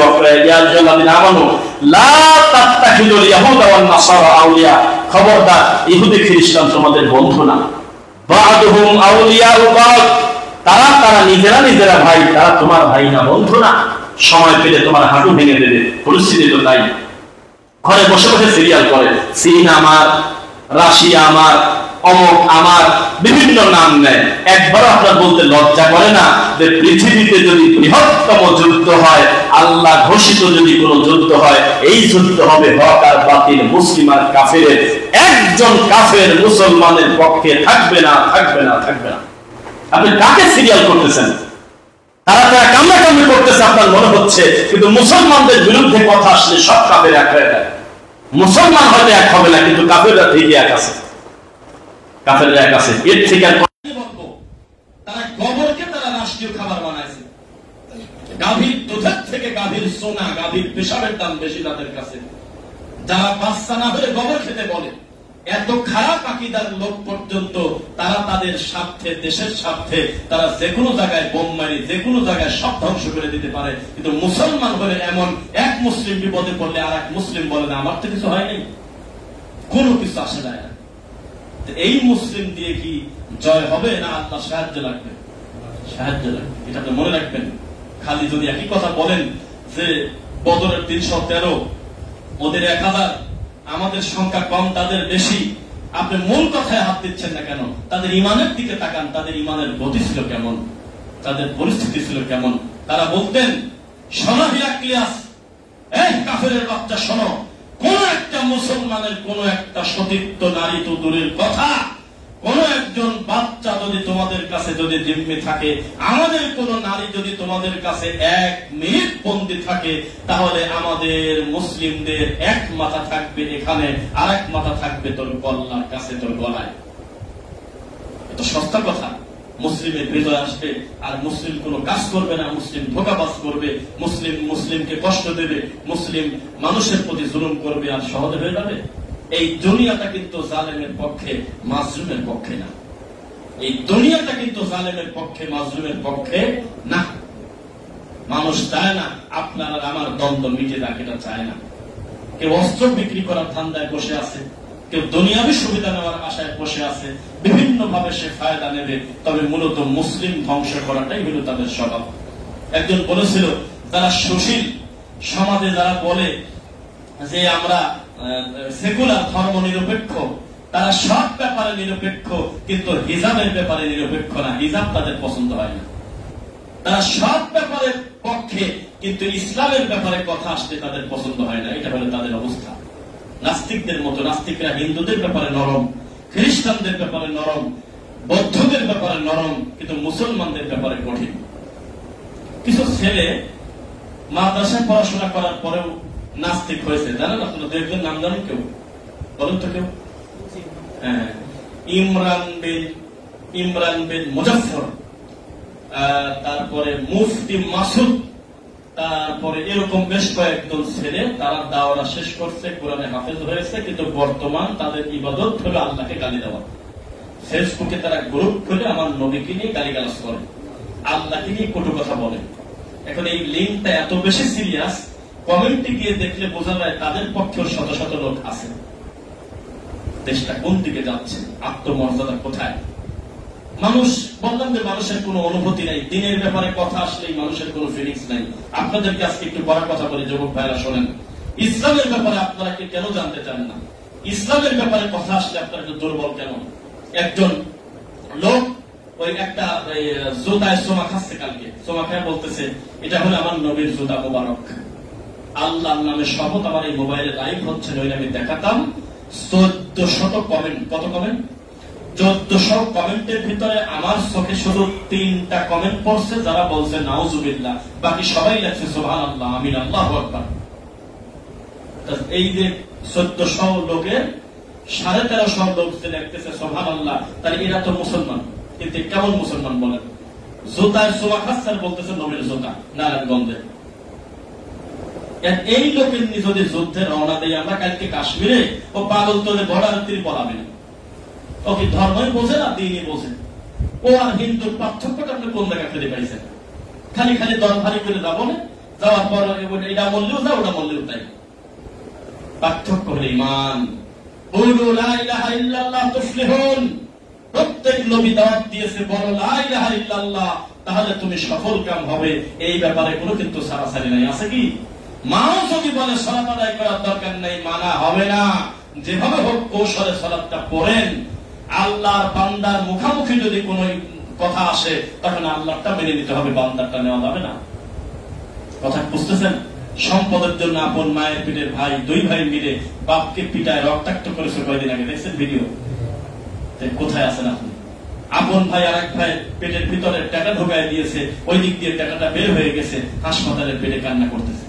খবরদার ইহুদি খ্রিস্টান তোমাদের বন্ধু না, তারা তারা নিজেরা নিজেরা ভাই, তারা তোমার ভাই না, বন্ধু না। সময় পেলে তোমার হাঁটু ভেঙে দেবে, পরিস্থিতি তো তাই। ঘরে বসে বসে সিরিয়াল করে, চীন আমার, রাশিয়া আমার, অমুক আমার, বিভিন্ন নাম নেয়। একবারও আপনার বলতে লজ্জা করে না যে পৃথিবীতে যদি বৃহত্তম যুদ্ধ হয়, আল্লাহ ঘোষিত যদি কোনো যুদ্ধ হয়, এই যুদ্ধ হবে হক আর বাতিল, মুসলিম আর কাফেরের। একজন কাফের মুসলমানের পক্ষে থাকবে না, থাকবে না, থাকবে না। আপনি কাকে সিরিয়াল করতেছেন? তারা তারা কামড়াকামড়ি করতেছে আপনার মনে হচ্ছে, কিন্তু মুসলমানদের বিরুদ্ধে কথা আসলে সব কাফের এক হয়ে যায়। মুসলমান হয়তো এক হবে না, কিন্তু কাফেররা ঠিকই এক আছে, কাফেররা এক আছে। এর থেকে তারা গোবরকে তারা রাষ্ট্রীয় খাবার বানাইছে। গাভীর দুধের থেকে গাভীর সোনা, গাভীর পেশাবের দাম বেশি তাদের কাছে। যারা বাচ্চা না হলে গোবর খেতে বলে, এত খারাপ আকীদার লোক পর্যন্ত তারা তাদের স্বার্থে, দেশের স্বার্থে তারা যে কোনো জায়গায় বোম মারি, যে কোনো জায়গায় সব ধ্বংস করে দিতে পারে। কিন্তু মুসলমান হলে এমন, এক মুসলিম বিপদে পড়লে আর এক মুসলিম বলে না আমার তো কিছু হয়নি, কোনো কিছু আসে যায় না। এই মুসলিম দিয়ে কি জয় হবে না আল্লাহ সাহায্য লাগবে? সাহায্য লাগবে, এটা আপনি মনে রাখবেন। খালি যদি একই কথা বলেন যে বদরের 313, ওদের 1000, আমাদের সংখ্যা কম তাদের বেশি, আপনি মূল কথায় হাত দিচ্ছেন না কেন? তাদের ইমানের দিকে তাকান, তাদের ইমানের গতি ছিল কেমন, তাদের পরিস্থিতি ছিল কেমন। তারা বলতেন, শোনো হিরাক্লিয়াস, এই কাফেরের বাচ্চা শোনো, কোন একটা মুসলমানের কোন একটা সতীর্থ নারী তো দূরের কথা, কোন একজন বাচ্চা যদি তোমাদের কাছে যদি জিম্মি থাকে, আমাদের কোন নারী যদি তোমাদের কাছে 1 মিনিট বন্দী থাকে, তাহলে আমাদের মুসলিমদের এক মাথা থাকবে এখানে, আর এক মাথা থাকবে তোর গলার কাছে, তোর গলায়। এত সস্তা কথা। মুসলিমের বিজয় আসবে আর মুসলিম কোনো কাজ করবে না, মুসলিম ধোঁকাবাজ করবে, মুসলিম মুসলিমকে কষ্ট দেবে, মুসলিম মানুষের প্রতি জুলুম করবে, আর সহজে হয়ে যাবে। এই দুনিয়াটা কিন্তু জালেমের পক্ষে, মাজলুমের পক্ষে না। এই দুনিয়াটা কিন্তু জালেমের পক্ষে, মাজলুমের পক্ষে না। মানুষ চায় না আপনার আর আমার দ্বন্দ্ব মিটে যাক, এটা চায় না। কেউ অস্ত্র বিক্রি করার ধান্দায় বসে আছে, কেউ দুনিয়াবি সুবিধা নেওয়ার আশায় বসে আছে, বিভিন্ন ভাবে সে ফায়দা নেবে। তবে মূলত মুসলিম ধ্বংস করাটাই হলো তাদের স্বভাব। একজন বলেছিল, যারা সুশীল সমাজে যারা বলে যে আমরা সেকুলার, ধর্ম নিরপেক্ষ, তারা সব ব্যাপারে নিরপেক্ষ, কিন্তু হিজাবের ব্যাপারে নিরপেক্ষ না। হিজাব তাদের পছন্দ হয় না। তারা সব ব্যাপারে পক্ষে, কিন্তু ইসলামের ব্যাপারে কথা আসতে তাদের পছন্দ হয় না। এটা হলো তাদের অবস্থা। নাস্তিকদের মতো, নাস্তিকরা হিন্দুদের ব্যাপারে নরম, খ্রিস্টানদের ব্যাপারে নরম, বৌদ্ধদের ব্যাপারে নরম, কিন্তু মুসলমানদের ব্যাপারে কঠিন। কিছু ছেলে মাদ্রাসায় পড়াশোনা করার পরেও নাস্তিক হয়েছে, জানেন আপনারা? দু একজন নাম জানেন? কেউ বলুন তো, কেউ? হ্যাঁ, ইমরান বিন মুজাফফর, তারপরে মুফতি মাসুদ, তারপরে এরকম বেশ কয়েকজন ছেলে, তারা দাওরা শেষ করছে, কোরআনে হাফেজ হয়েছে, কিন্তু বর্তমান তাদের ইবাদত হলো আল্লাহকে গালি দেওয়া। ফেসবুকে তারা গ্রুপ খুলে আমার নবীকে নিয়ে গালিগালাজ করে, আল্লাহকে নিয়ে কটু কথা বলে। এখন এই লিঙ্কটা এত বেশি সিরিয়াস, কমেন্টে গিয়ে দেখলে বোঝা যায় তাদের পক্ষেও শত শত লোক আছে। দেশটা কোন দিকে যাচ্ছে, আত্মমর্যাদা কোথায়? মানুষ, বললাম যে মানুষের কোনো অনুভূতি নাই, দিনের ব্যাপারে কথা আসলেই মানুষের কোনো ফিলিংস নাই। আপনাদেরকে আজকে একটু বড় কথা বলি, যুবক ভাইরা শোনেন। ইসলামের ব্যাপারে আপনারা কি কেন জানতে চান না? ইসলামের ব্যাপারে কথা আসলে আপনারা একটু দুর্বল কেন? একজন লোক ওই একটা জুতায় সোমা খাচ্ছে কালকে, সোমা খায় বলতেছে এটা হলো আমার নবীর জুতা মোবারক। আল্লাহর নামে শপথ, আমার এই মোবাইলে লাইভ হচ্ছে, নইলে আমি দেখাতাম 1400 কমেন্ট। কত কমেন্ট? 1400 কমেন্টের ভিতরে আমার চোখে শুধু 3টা কমেন্ট পড়ছে যারা বলছে নাউজুবিল্লাহ, বাকি সবাই লাগছে সুবহানাল্লাহ, আমিন, আল্লাহু আকবার। এই যে 1400 লোকের 1350 লোক যে লিখতেছে সুবহানাল্লাহ, তাহলে এরা তো মুসলমান। কিন্তু কেমন মুসলমান বলেন? জুতায় সোমা খাচ্ছে আর বলতেছে নবীর জুতা নারায়ণগঞ্জে। এই লোকের যদি যুদ্ধে রওনা দেয় আমরা কালকে কাশ্মীরে, ও পাগল তোলে বর্ডার তীর পড়াবে না। ও কি ধর্মই বোঝে না, দিনই বোঝে? ও আর হিন্দুর পার্থক্যটা আপনি কোন জায়গা ফেলে পাইছেন? খালি খালি দল ভারী করে যাবো না, যাওয়ার পর এটা বললেও যা, ওটা বললেও তাই। পার্থক্য হল ঈমান। বলু লা ইলাহা ইল্লাল্লাহ তুফলিহুন। প্রত্যেক নবী দাওয়াত দিয়েছে বলো লা ইলাহা ইল্লাল্লাহ, তাহলে তুমি সফল কাম হবে। এই ব্যাপারে কোনো কিন্তু সারাসারি নাই। আছে কি? মাও যদি বলে সালাত আদায় করার দরকার নেই, মানা হবে না। যেভাবে হোক কৌশলে সালাতটা পড়েন। আল্লাহর বান্দার মুখামুখি যদি কোন কথা আসে, তখন আল্লাহটা মেনে নিতে হবে, বান্দারটা নেওয়া যাবে না। কথা বুঝতেছেন? সম্পদের জন্য আপন মায়ের পিঠের ভাই, 2 ভাই মিলে বাপকে পিটায় রক্তাক্ত করেছে কয়েকদিন আগে, দেখছেন ভিডিও? কোথায় আছেন আপনি? আপন ভাই আর এক ভাই পেটের ভিতরে টাকা ঢোকায় দিয়েছে, ওই দিক দিয়ে টাকাটা বের হয়ে গেছে, হাসপাতালের পেটে কান্না করতেছে।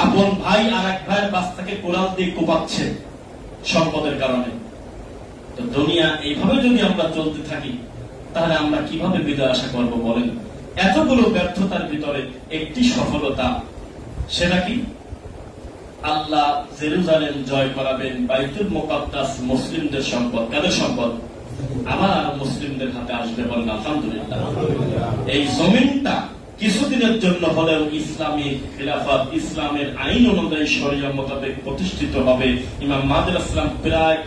আপন ভাই আর এক ভাইয়ের বাচ্চাকে কোরআন দিয়ে কোপাচ্ছে সম্পদের কারণে। তো দুনিয়া এইভাবে যদি আমরা চলতে থাকি, তাহলে আমরা কিভাবে বিজয় আশা করবো বলেন? এতগুলো ব্যর্থতার ভিতরে একটি সফলতা, সেটা কি? আল্লাহ জেরুজালেম জয় করাবেন, বাইতুল মুকাদ্দাস মুসলিমদের সম্পদ। কাদের সম্পদ? আবার মুসলিমদের হাতে আসবে, বলেন আলহামদুলিল্লাহ। এই জমিনটা কিছুদিনের জন্য হলেও ইসলামী খিলাফত, ইসলামের আইন অনুযায়ী শরিয়া মোতাবেক প্রতিষ্ঠিত হবে। ইমাম মাহদী আলাইহিস সালাম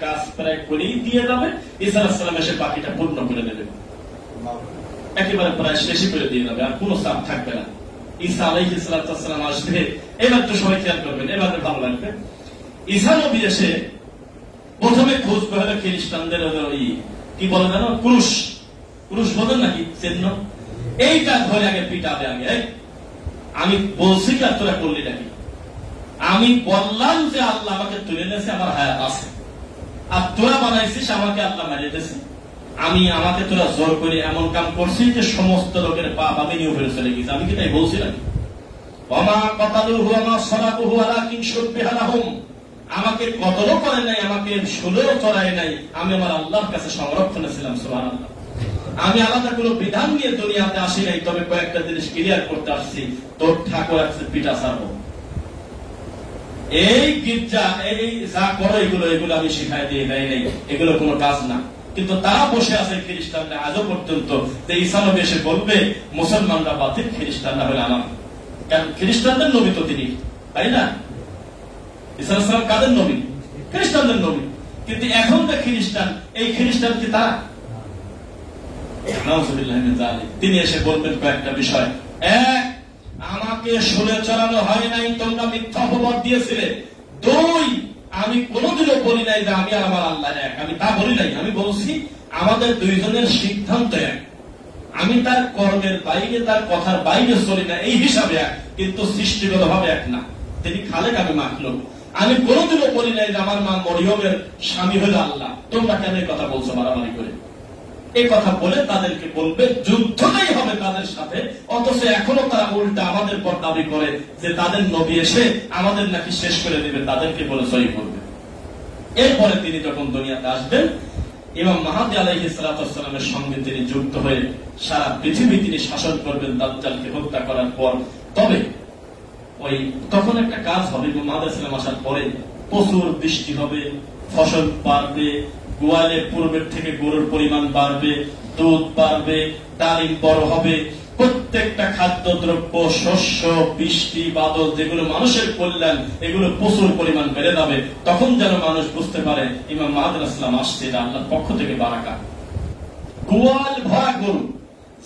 কাজ প্রায় করেই দিয়ে যাবে, ঈসা আলাইহিস সালাম এসে বাকিটা পূর্ণ করে দেবে, একেবারে প্রায় শেষই করে দিয়ে যাবে, আর কোনো চাপ থাকবে না। ঈসা আলাইহিস সালাম আসবে। এবার তো সবাই খেয়াল করবেন, এবার ভালো লাগবে। ঈসা নবী এসে প্রথমে খোঁজ করে খ্রিস্টানদের কি বলে জানো, ক্রুশ বলেন নাকি চিহ্ন, এইটা ধরে আগে পিটাবে। আগে আমি বলছি কি আর তোরা করলি নাকি? আমি বললাম যে আল্লাহ আমাকে তুলে নিয়েছে, আমার হায়াত আছে, আর তোরা বানাইছিস আমাকে আল্লাহ মারিয়ে দিয়েছে। আমাকে তোরা জোর করে এমন কাম করছিস যে সমস্ত লোকের পাপ আমি নিয়ে ফেলে চলে গেছি। আমি কি তাই বলছি নাকি? আমাকে কতলও করে নাই, আমাকে শুলেও চড়ায় নাই, আমি আমার আল্লাহর কাছে সংরক্ষণে ছিলাম। সুবহানাল্লাহ। আমি আলাদা কোনো বিধান নিয়ে দুনিয়াতে আসি নাই, তবে কয়েকটা জিনিস ক্লিয়ার করতে আসছি। তোর ঠাকুর আছে পিঠা ছাড়বো, এই গির্জা, এই যা করো এগুলো আমি শিখাই দিয়ে দেয় নাই, এগুলো কোনো কাজ না। কিন্তু তারা বসে আছে খ্রিস্টানরা আজও পর্যন্ত, যে ঈসা নবী এসে বলবে মুসলমানরা বাতিল, খ্রিস্টানরা হলে আমার। কারণ খ্রিস্টানদের নবী তো তিনি, তাই না? ঈসা আলাইহিস সালাম কাদের নবী? খ্রিস্টানদের নবী। কিন্তু এখন যে খ্রিস্টান, এই খ্রিস্টান কি তারা? তিনি এসে বলবেন কয়েকটা বিষয়। এক, আমাকে শুনে চড়ানো হয় নাই, তোমরা মিথ্যা অপবাদ দিয়েছিলে। 2, আমি কোনোদিনও বলি নাই যে আমি আর আমার আল্লাহ এক, আমি তা বলি নাই। আমি বলছি আমাদের দুইজনের সিদ্ধান্ত এক, আমি তার কর্মের বাইরে, তার কথার বাইরে চলি না, এই হিসাবে এক, কিন্তু সৃষ্টিগত ভাবে এক না। তিনি খালেক, আমি মাখলুক। আমি কোনোদিনও বলি নাই যে আমার মা মরিয়মের স্বামী হলো আল্লাহ। তোমরা কেন এই কথা বলছো মারামারি করে? এই কথা বলে তাদেরকে বলবে যুদ্ধটাই হবে তাদের সাথে। অথচ এখনো তারা উল্টা আমাদের পর দাবি করে যে তাদের নবী এসে আমাদের নাকি শেষ করে দেবে, তাদেরকে বলে জয়ী করবে। এরপরে তিনি যখন দুনিয়াতে আসবেন, ইমাম মাহদী আলাইহিস সালামের সঙ্গে তিনি যুক্ত হয়ে সারা পৃথিবী তিনি শাসন করবেন দাজ্জালকে হত্যা করার পর। তবে তখন একটা কাজ হবে, ইমাম মাহদী আলাইহিস সালাম আসার পরে প্রচুর বৃষ্টি হবে, ফসল বাড়বে, গোয়ালে পূর্বের থেকে গরুর পরিমাণ বাড়বে, দুধ বাড়বে, ডালিম বড় হবে, প্রত্যেকটা খাদ্যদ্রব্য, শস্য, বৃষ্টি, বাদল, যেগুলো মানুষের কল্যাণ, এগুলো প্রচুর পরিমাণ বেড়ে যাবে। তখন যেন মানুষ বুঝতে পারে ইমাম মাহদী আলাইহিস সালাম আসছে, এটা আল্লাহর পক্ষ থেকে বারাকা। গোয়াল ভরা গরু,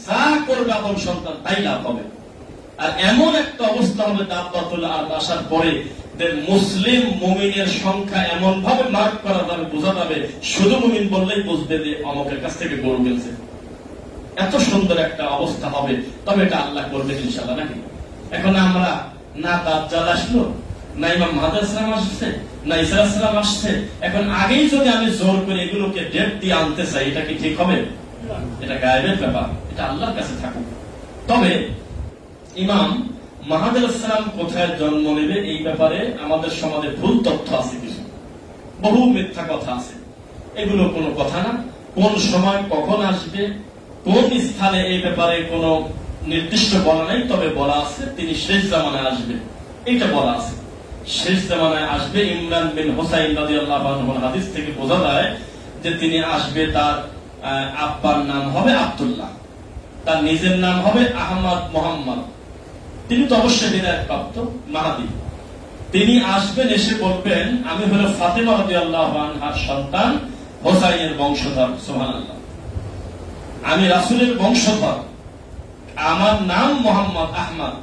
যা করবে আপন সন্তান তাই লাভ হবে। আর এমন একটা অবস্থা হবে দাব্বাতুল আরদ আসার পরে, মুসলিম মুমিনের সংখ্যা এমন ভাবে মার্ক করা যাবে, বোঝা যাবে, শুধু মুমিন বললেই বুঝবে যে অমকের কাছ থেকে গরু কিনছে, এত সুন্দর একটা অবস্থা হবে, তবে এটা আল্লাহ করবে ইনশাআল্লাহ, নাকি? এখন আমরা না দাজ্জাল আসলো, না ইমাম মাহদী সালাম আসছে, না ঈসা সালাম আসছে, এখন আগেই যদি আমি জোর করে এগুলোকে ডেট দিয়ে আনতে চাই, এটা কি ঠিক হবে? এটা গায়েবের ব্যাপার, এটা আল্লাহর কাছে থাকুক। তবে ইমাম মাহদী সালাম কোথায় জন্ম নেবে এই ব্যাপারে আমাদের সমাজে ভুল তথ্য আছে, কিছু বহু মিথ্যা কথা আছে। এগুলো কোনো কথা না। কোন সময় কখন আসবে, কোন স্থানে, এই ব্যাপারে কোনো নির্দিষ্ট বলা নাই। তবে বলা আছে তিনি শেষ জামানায় আসবে, এইটা বলা আছে। শেষ জামানায় আসবে। ইমরান বিন হুসাইন রাদিয়াল্লাহু আনহুর হাদিস থেকে বোঝা যায় যে তিনি আসবে, তার আব্বার নাম হবে আব্দুল্লাহ, তার নিজের নাম হবে আহমদ মোহাম্মদ। তিনি তো অবশ্যই বিদায় প্রাপ্ত মাহদী। তিনি আসবেন, এসে বলবেন আমি হলো ফাতেমা রাদিয়াল্লাহু আনহার সন্তান, হোসাইনের বংশধর। সুবহানাল্লাহ, আমি রাসূলের বংশধর, আমার নাম মোহাম্মদ আহমদ।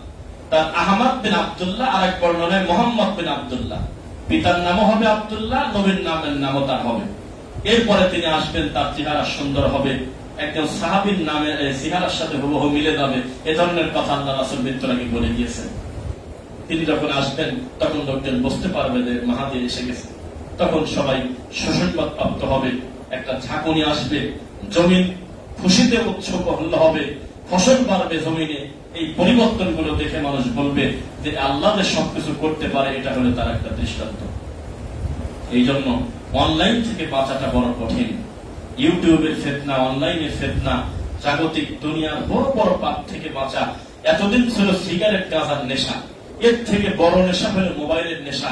তার আহমদ বিন আব্দুল্লাহ, আরেক বর্ণনায় মোহাম্মদ বিন আব্দুল্লাহ। পিতার নামও হবে আব্দুল্লাহ, নবীর নামের নামও তার হবে। এরপরে তিনি আসবেন, তার চেহারা সুন্দর হবে, একজন সাহাবীর নামে চেহারার সাথে হুবহু মিলে যাবে। এ ধরনের কথা আল্লাহ রাসূল মৃত্যুর আগে বলে দিয়েছেন। তিনি যখন আসবেন তখন লোকজন বুঝতে পারবে যে মাহদী এসে গেছে। তখন সবাই সুসংবাদ প্রাপ্ত হবে, একটা ঝাঁকুনি আসবে, জমিন খুশিতে উৎসবহল হবে, ফসল বাড়বে জমিনে। এই পরিবর্তনগুলো দেখে মানুষ বলবে যে আল্লাহ যে সবকিছু করতে পারে, এটা হলো তার একটা দৃষ্টান্ত। এই জন্য অনলাইন থেকে বাঁচাটা বড় কঠিন। ইউটিউবের ফিতনা, অনলাইনের ফিতনা, জাগতিক দুনিয়ার বড় বড় পাপ থেকে বাঁচা। এতদিন ছিল সিগারেট গাঁজার নেশা, এর থেকে বড় নেশা হলো মোবাইলের নেশা।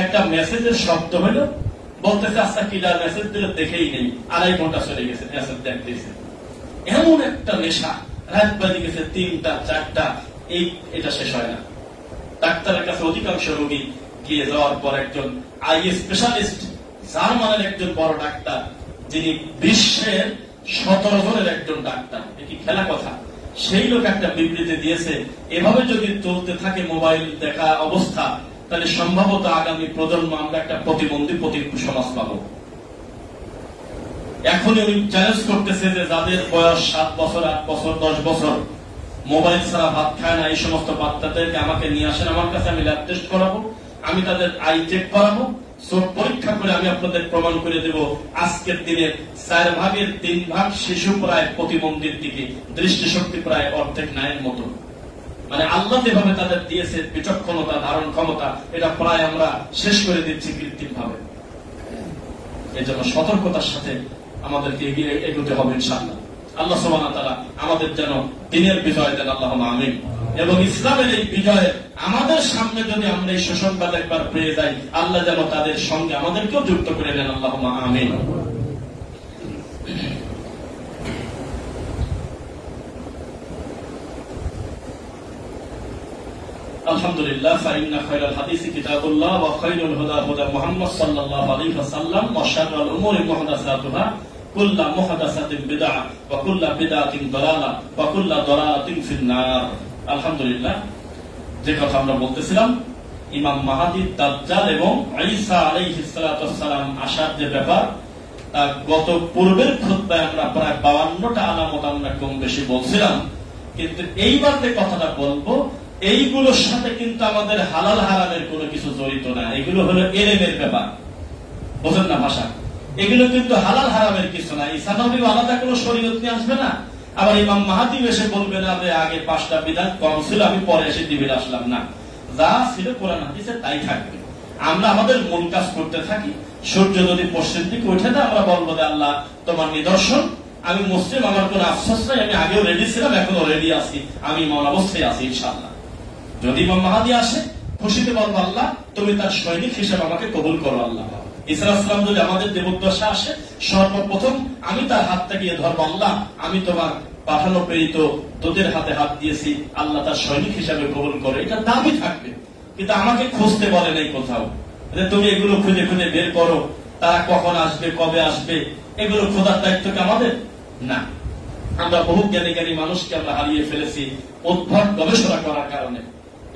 একটা মেসেজের শব্দ হলো, বলতেছে আচ্ছা কিলা মেসেজ দিলে দেখেই নেই, 2.5 ঘন্টা চলে গেছে মেসেজ দেখতেছে। এমন একটা নেশা, রাত বাজে গেছে 3টা 4টা, এটা শেষ হয় না। ডাক্তারের কাছে অধিকাংশ রোগী গিয়ে যাওয়ার পর একজন আই স্পেশালিস্ট, জার্মানের একজন বড় ডাক্তার, যিনি বিশ্বের 17 জনের একজন ডাক্তার, কি খেলা কথা, সেই লোক একটা বিবৃতি দিয়েছে, এভাবে যদি চলতে থাকে মোবাইল দেখা অবস্থা, তাহলে সম্ভবত আগামী প্রজন্ম আমরা একটা প্রতিবন্ধী প্রতিকূল সমাজ পাবো। এখন উনি চ্যালেঞ্জ করতেছে যে যাদের বয়স 7 বছর, 8 বছর, 10 বছর মোবাইল ছাড়া ভাত খায় না, এই সমস্ত বাচ্চাদেরকে আমাকে নিয়ে আসেন আমার কাছে, আমি ল্যাব টেস্ট করাবো, আমি তাদের আই চেক করাবো, চোখ পরীক্ষা করে আমি আপনাদের প্রমাণ করে দেব আজকের দিনের 4 ভাগের 3 ভাগ শিশু প্রায় প্রতিবন্ধীর দিকে, দৃষ্টিশক্তি প্রায় অর্ধেক নায়ের মতো। মানে আল্লাহ যেভাবে তাদের দিয়েছে বিচক্ষণতা, ধারণ ক্ষমতা, এটা প্রায় আমরা শেষ করে দিচ্ছি কৃত্রিম ভাবে। এই জন্য সতর্কতার সাথে আমাদেরকে এগোতে হবে ইনশাআল্লাহ। আল্লাহ সুবহানাহু ওয়া তাআলা আমাদের যেন দিনের বিজয় দেন, আল্লাহুম্মা আমিন। এবং ইসলামের এই বিজয় আমাদের সামনে যদি আমরা এই সুসংবাদ একবার পেয়ে যাই, আল্লাহ যেন তাদের সঙ্গে আমাদেরকেও যুক্ত করে দেন, আল্লাহুম্মা আমিন। আলহামদুলিল্লাহ, ফাইন্না খায়রাল হাদিসি কিতাবুল্লাহ ওয়া খায়রুল হুদা হুদা মুহাম্মদ সাল্লাল্লাহু আলাইহি ওয়াসাল্লাম ওয়া শাররুল উমুরি মুহদাসাতুহা কুল্লু মুহদাসাতিন বিদআহ ওয়া কুল্লু বিদআতিন দালালাহ ওয়া কুল্লু দালালাতিন ফিন-নার। আলহামদুলিল্লাহ, যে কথা আমরা বলতেছিলাম, ইমাম মাহদী, দাজ্জাল এবং ঈসা আলাইহিস সালাতু ওয়াস সালাম আসার যে ব্যাপার, গত পূর্বের খুতবায় আমরা প্রায় 52টা আলামত আমরা কম বেশি বলছিলাম। কিন্তু এইবার যে কথাটা বলবো, এইগুলোর সাথে কিন্তু আমাদের হালাল হারামের কোনো কিছু জড়িত না। এগুলো হলো এলেমের ব্যাপার, বোঝেন না ভাষা। এগুলো কিন্তু হালাল হারামের কিছু না। ঈসা নবী আলাদা কোনো শরীয়ত নিয়ে আসবে না, আবার ইমাম মাহদী এসে বলবে না যে আগে 5টা বিধান কম ছিল, আমি পরে এসে দিবে আসলাম না। যা ছিল কোরআন হাদিসে তাই থাকবে। আমরা আমাদের মূল কাজ করতে থাকি। সূর্য যদি পশ্চিম দিকে উঠে না, আমরা বলবো যে আল্লাহ তোমার নিদর্শন, আমি মুসলিম, আমার কোনো আফসোস নাই, আমি আগেও রেডি ছিলাম, এখনো রেডি আছি, আমি ইমান অবস্থায় আছি ইনশাআল্লাহ। যদি ইমাম মাহদী আসে, খুশিতে বলবো আল্লাহ তুমি তার সৈনিক হিসেবে আমাকে কবুল করো আল্লাহ। ঈসা আলাইহিস সালাম যদি আমাদের দেবদশা আসে, সর্বপ্রথম আমি তার হাতটা গিয়ে ধরবো, আল্লাহ আমি তোমার পাঠানো প্রেরিত তোদের হাতে হাত দিয়েছি, আল্লাহ তার সৈনিক হিসাবে কবুল করে, এটা দাবি থাকবে। কিন্তু আমাকে খুঁজতে বলে নাই কোথাও যে তুমি এগুলো খুঁজে খুঁজে বের করো, তারা কখন আসবে, কবে আসবে, এগুলো খোঁজার দায়িত্ব কি আমাদের? না। আমরা বহু জ্ঞানী জ্ঞানী মানুষকে আমরা হারিয়ে ফেলেছি উদ্ভট গবেষণা করার কারণে।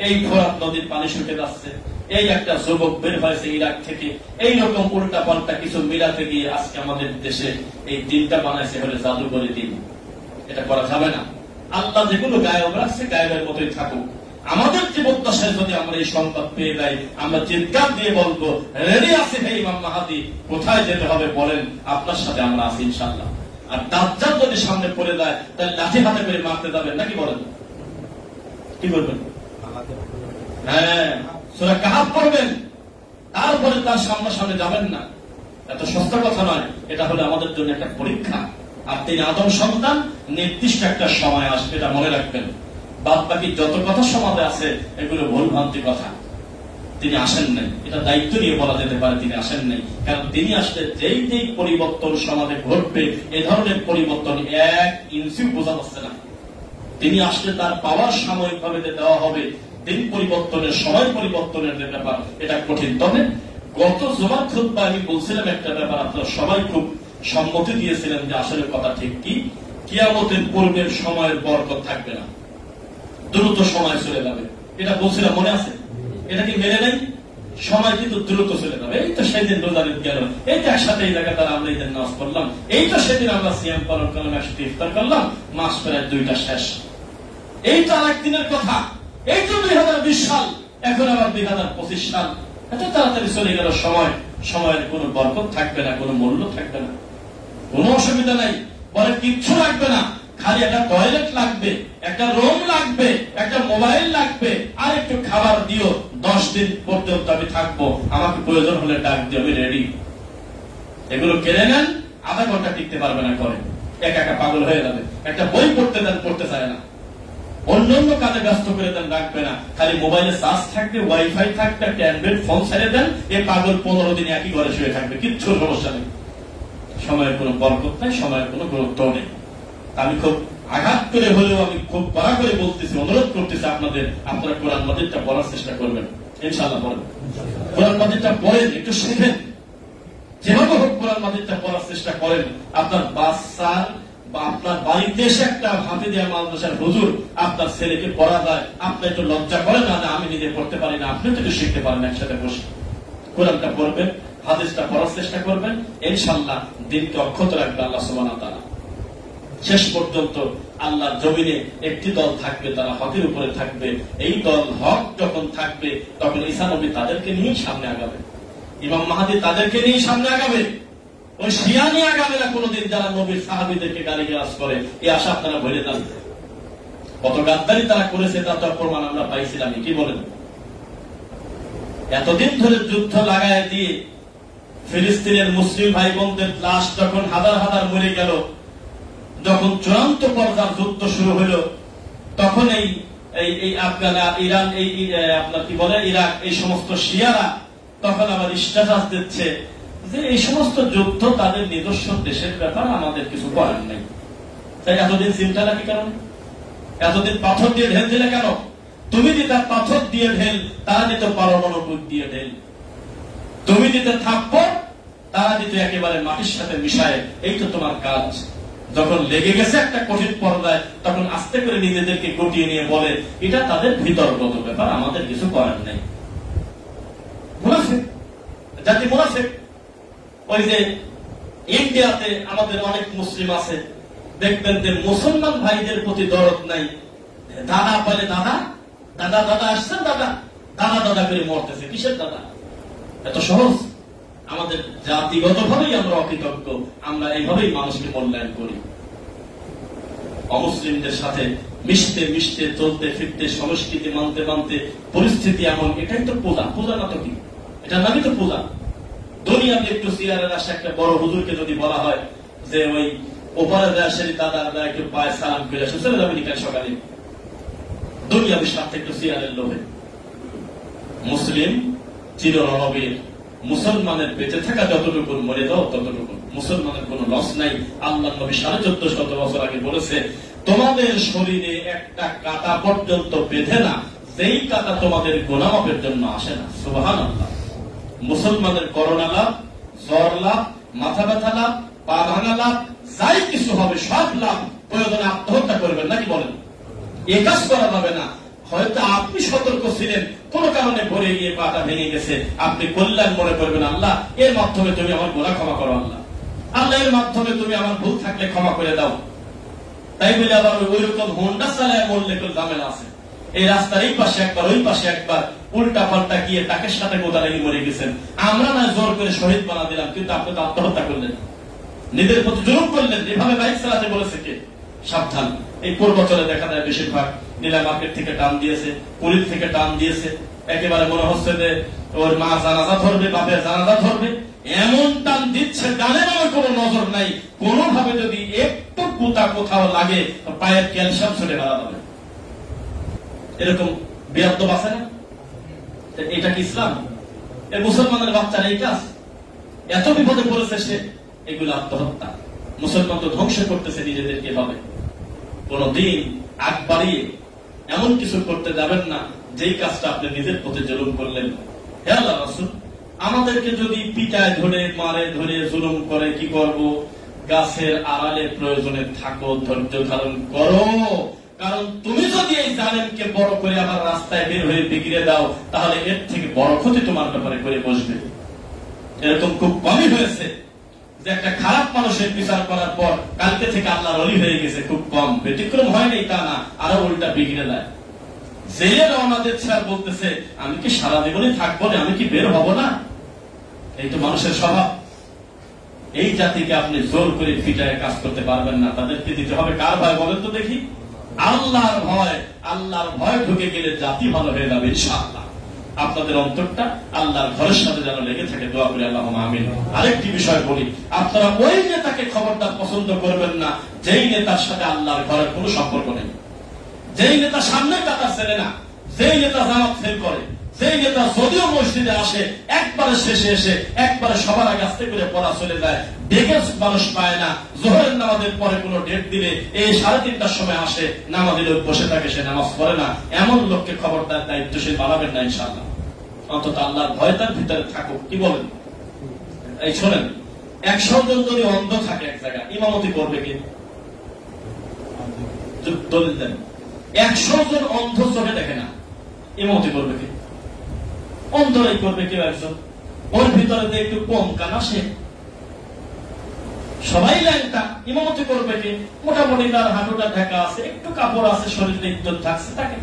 এই ফোরাত নদীর পানি শুকে যাচ্ছে, এই একটা যুবক বের হয়েছে ইরাক থেকে, এইরকম উল্টা পাল্টা কিছু মিলাতে গিয়ে আজকে আমাদের দেশে এই দিনটা বানাইছে হলে জাদুঘরের দিন। এটা করা যাবে না। আল্লাহ যেগুলো গায়েব রাখছে গায়েবের মতোই থাকুক। আমাদের জীবদ্দশায় যদি আমরা এই সংবাদ পেয়ে যাই, আমরা চিৎকার দিয়ে বলবো, রেডি আছে হে ইমাম মাহদী, কোথায় যেতে হবে বলেন, আপনার সাথে আমরা আছি ইনশাআল্লাহ। আর দাজ্জাল যদি সামনে পড়ে যায় তাহলে লাঠি হাতে করে মারতে যাবেন নাকি বলেন? কি করবেন? হ্যাঁ, সূরা কাহফ পড়বেন, তারপরে তার সামনে যাবেন না। এত সস্তা কথা নয়, এটা হলো আমাদের জন্য একটা পরীক্ষা। আর তিনি আদম সন্তান, নির্দিষ্ট একটা সময় আসবে, এটা মনে রাখবেন। বাদ বাকি যত কথা সমাজে আছে এগুলো ভুল ভ্রান্তি কথা। তিনি আসেন নাই, এটা দায়িত্ব নিয়ে বলা যেতে পারে তিনি আসেন নাই। কারণ তিনি আসলে যেই পরিবর্তন সমাজে ঘটবে, এ ধরনের পরিবর্তন এক ইঞ্চিও বোঝা যাচ্ছে না। তিনি আসলে তার পাওয়ার সাময়িকভাবে দেওয়া হবে, দিন পরিবর্তনের, সময় পরিবর্তনের যে ব্যাপার, এটা কঠিন। তবে গত জুমার খুতবায় আমি বলছিলাম একটা ব্যাপার, আপনারা সবাই খুব সম্মতি দিয়েছিলেন যে আসলে কথা ঠিক কি, কিয়ামতের পূর্বের সময়ের বরকত থাকবে না, দ্রুত সময় চলে যাবে। এটা বলছিলাম, মনে আছে? এটা কি মেনে নেই? সময় কিন্তু দ্রুত চলে যাবে। এই তো সেদিন রোজার ঈদ গেল, এই তো একসাথে এই জায়গায় তারা আমরা ঈদের নামাজ পড়লাম, এই তো সেদিন আমরা সিয়াম পালন করলাম, একসাথে ইফতার করলাম, মাস প্রায় 2টা শেষ। এই তো আরেক দিনের কথা, এই তো 2020 সাল, এখন আবার 2025 সাল। এত তাড়াতাড়ি চলে গেল সময়, সময়ের কোনো বরকত থাকবে না, কোনো মূল্য থাকবে না। কোনো অসুবিধা নাই, পরে কিচ্ছু লাগবে না, খালি একটা টয়লেট লাগবে, একটা রুম লাগবে, একটা মোবাইল লাগবে, আর একটু খাবার দিও। 10 দিন পর্যন্ত আমি থাকবো, আমাকে প্রয়োজন হলে ডাক দিও, আমি রেডি। এগুলো কেড়ে নেন, আধা ঘন্টা টিকতে পারবে না, করে একা একা পাগল হয়ে যাবে। একটা বই পড়তে দেন, পড়তে চায় না, অন্যান্য কাজে ব্যস্ত করে দেন, রাখবে না। খালি মোবাইলে চার্জ থাকবে, ওয়াইফাই থাকবে, একটা অ্যান্ড্রয়েড ফোন ছেড়ে দেন, এই পাগল 15 দিন একই ঘরে শুয়ে থাকবে, কিচ্ছু সমস্যা নেই। সময়ের কোনো বরকত নাই, সময়ের কোনো গুরুত্ব নেই। আমি খুব আঘাত করে হলেও আমি খুব কড়া করে বলতেছি, অনুরোধ করতেছি আপনাদের, আপনারা কোরআন মাজিদটা পড়ার চেষ্টা করবেন ইনশাআল্লাহ। পড়েন, কোরআন মাজিদটা পড়েন, একটু শিখেন, যেভাবে হোক কোরআন মাজিদটা পড়ার চেষ্টা করেন। আপনার বাচ্চার বা আপনার বাড়িতে এসে একটা হাফিজিয়া মাদ্রাসার হুজুর আপনার ছেলেকে পড়া যায়, আপনি একটু লজ্জা করেন না, আমি নিজে পড়তে পারি না, আপনি তো একটু শিখতে পারেন, একসাথে বসে কোরআনটা পড়বেন, হাদিসটা পড়ার চেষ্টা করবেন, ইনশাআল্লাহ দিনকে অক্ষত রাখবে আল্লাহ সুবহানাহু ওয়া তাআলা। শেষ পর্যন্ত আল্লাহর জমিনে একটি দল থাকবে, তারা হকের উপরে থাকবে। এই দল হক যখন থাকবে, তখন ঈসা নবী তাদেরকে নিয়ে সামনে আগাবে, ইমাম মাহদী তাদেরকে নিয়ে সামনে আগাবে। ওই শিয়া নিয়ে আগাবে না কোনদিন, যারা নবীর সাহাবীদেরকে গালিগালাজ করে। এই আশা আপনারা ভুলে যান। কত গাদ্দারি তারা করেছে তার তো প্রমাণ আমরা পাইছিলাম। কি বলেন? এতদিন ধরে যুদ্ধ লাগায় দিয়ে ফিলিস্তিনের মুসলিম ভাই বোনদের লাশ যখন হাজার হাজার মরে গেল, যখন চূড়ান্ত পর্যায়ের যুদ্ধ শুরু হইল, তখন এই আফগান, ইরান, এই আপনার কি বলে ইরাক, এই সমস্ত শিয়ারা তখন আবার স্ট্যাটাস দিচ্ছে যে এই সমস্ত যুদ্ধ তাদের নিজস্ব দেশের ব্যাপার, আমাদের কিছু করার নেই। তাই এতদিন চিন্তা নাকি কেন? এতদিন পাথর দিয়ে ঢেল দিলে কেন? তুমি দিতে পাথর দিয়ে ঢেল, তারা দিতে পারমাণবিক দিয়ে ঢেল। তুমি দিতে থাপ্পড়, তারা দিতে একেবারে মাটির সাথে মিশায়। এই তো তোমার কাজ। যখন লেগে গেছে একটা কঠিন পর্যায়ে, তখন আস্তে করে নিজেদেরকে গুটিয়ে নিয়ে বলে এটা তাদের ভিতরগত ব্যাপার, আমাদের কিছু করার নেই। মুনাফিক জাতি, মুনাফিক। ওই যে ইন্ডিয়াতে আমাদের অনেক মুসলিম আছে, দেখবেন যে মুসলমান ভাইদের প্রতি দরদ নাই। দাদা বলে দাদা, দাদা দাদা আসছেন, দাদা দাদা দাদা করে মরতেছে। কিসের দাদা? এত সহজ। আমাদের জাতিগত ভাবেই আমরা অকৃতজ্ঞ, আমরা এইভাবেই মানুষকে মূল্যায়ন করি। অমুসলিমদের সাথে মিশতে মিশতে, চলতে ফিরতে, সংস্কৃতি মানতে মানতে পরিস্থিতি এমন। এটাই তো পূজা। পূজা না তো কি? এটা নামই তো পূজা। দুনিয়াতে একটু সিয়ারের আসে একটা বড় হুজুরকে যদি বলা হয় যে ওই ওপারে দেশের দাদা দাদা একটু পায়ে সালাম করে আসে, চলে যাবে কাল সকালে, দুনিয়ার সাথে একটু সিয়ারের লোভে। মুসলিম চিরনবীর, মুসলমানের বেঁচে থাকা যতটুকু, মরে যাও ততটুকু, মুসলমানের কোন লস নাই। আল্লাহ নবী 1450 বছর আগে বলেছে, তোমাদের শরীরে একটা কাঁটা পর্যন্ত বেঁধে না, যেই কাঁটা তোমাদের গুনাহ মাপের জন্য আসে না। সুবহানাল্লাহ। মুসলমানের করোনা লাভ, জ্বর লাভ, মাথা ব্যথা লাভ, পা ভাঙা লাভ, যাই কিছু হবে সব লাভ। প্রয়োজনে আত্মহত্যা করবেন নাকি বলেন? এ কাজ করা যাবে না। হয়তো আপনি সতর্ক ছিলেন, কোন কারণে ভরে গিয়ে পাটা ভেঙে গেছে, আপনি কল্যাণ মনে করবেন, আল্লাহ এর মাধ্যমে তুমি আমার গুনাহ ক্ষমা করো, আল্লাহ আল্লাহ এর মাধ্যমে তুমি আমার ভুল থাকলে ক্ষমা করে দাও। তাই বলে আবার ওই রকম হোন্ডা চালায় মরলে কেউ ঝামেলা আছে। এই রাস্তার এই পাশে একবার ওই পাশে একবার উল্টা পাল্টা গিয়ে টাকের সাথে গোদা লেগে মরে গেছেন। আমরা না জোর করে শহীদ বানা দিলাম, কিন্তু আপনি তো আত্মহত্যা করলেন, নিজের প্রতি জুলুম করলেন। এভাবে বাইক চালাতে বলেছে কে? সাবধান। এই পূর্বাচলে দেখা যায় বেশিরভাগ নীলা মার্কেট থেকে টান দিয়েছে, পুরীর থেকে টান দিয়েছে, একেবারে মনে হচ্ছে যে ওর মা জানাজা ধরবে, বাপের জানাজা ধরবে, এমন টান দিচ্ছে, ডানে বামে কোনো নজর নাই। কোনোভাবে যদি একটু কুতা কোথাও লাগে পায়ের ক্যালসিয়াম ছুটে মারা যাবে। এরকম বেয়াদব আছে না? এটা কি ইসলাম? এই মুসলমানের বাচ্চারা এই কাজ, এত বিপদে পড়েছে সে, এগুলো আত্মহত্যা। মুসলমান তো ধ্বংস করতেছে নিজেদেরকে এভাবে। কোনদিন আগ বাড়িয়ে এমন কিছু করতে যাবেন না যেই কাজটা আপনি নিজের প্রতি জুলুম করলেন। হে আল্লাহ রাসূল, আমাদেরকে যদি পিটায় ধরে মারে ধরে জুলুম করে কি করব? গাছের আড়ালে প্রয়োজনে থাকো, ধৈর্য ধারণ করো, কারণ তুমি যদি এই জালেমকে বড় করে আবার রাস্তায় বের হয়ে বিগড়ে দাও, তাহলে এর থেকে বড় ক্ষতি তোমার ব্যাপারে করে বসবে। এরকম খুব কমই হয়েছে যে একটা খারাপ মানুষের বিচার করার পর কালকে থেকে আল্লাহর ওলি হয়ে গেছে, খুব কম। ব্যতিক্রম হয়নি তা না, আরো উল্টা বিগড়ে দেয়। জেলে রওনা দিচ্ছে আর বলতেছে আমি কি সারা জীবনে থাকবো না, আমি কি বের হব না? এই তো মানুষের স্বভাব। এই জাতিকে আপনি জোর করে ফিটায় কাজ করতে পারবেন না। তাদেরকে দিতে হবে কার ভয় বলেন তো দেখি? আল্লাহর ভয়। আল্লাহর ভয় ঢুকে গেলে জাতি ভালো হয়ে যাবে ইনশাআল্লাহ। আপনাদের অন্তরটা আল্লাহর ঘরের সাথে যেন লেগে থাকে, দোয়া করি আল্লাহুম্মা আমিন। আরেকটি বিষয় বলি, আপনারা ওই নেতাকে খবরদার পছন্দ করবেন না যেই নেতার সাথে আল্লাহর ঘরের কোনো সম্পর্ক নেই, যেই নেতা সামনে কাতার ছেড়ে না, যেই নেতা জামাত ফেল করে, যেই নেতা যদিও মসজিদে আসে একবারে শেষে এসে একবারে সবার আগে আস্তে করে পড়া চলে যায়, ডেকে মানুষ পায় না, জোহরের নামাজের পরে কোনো ডেট দিলে এই 3:30টার সময় আসে, নামাজের লোক বসে থাকে, সে নামাজ পড়ে না, এমন লোককে খবরদার দায়িত্বশীল বানাবেন না ইনশাআল্লাহ। অন্তত আল্লাহর ভয় তার ভিতরে থাকুক। কি বলেন? এই শোনেন, 100 জন যদি অন্ধ থাকে এক জায়গায়, ইমামতি করবে কি? দলিল দেন। 100 জন অন্ধ চোখে দেখে না, ইমামতি করবে কি? অন্তরাই করবে কেউ একজন। ওর ভিতরে যে একটু কম কান আসে, সবাই ল্যাংটা, ইমামতি করবে কি? মোটামুটি তার হাঁটুটা ঢাকা আছে, একটু কাপড় আছে, শরীরে ইজ্জত থাকছে, তাকে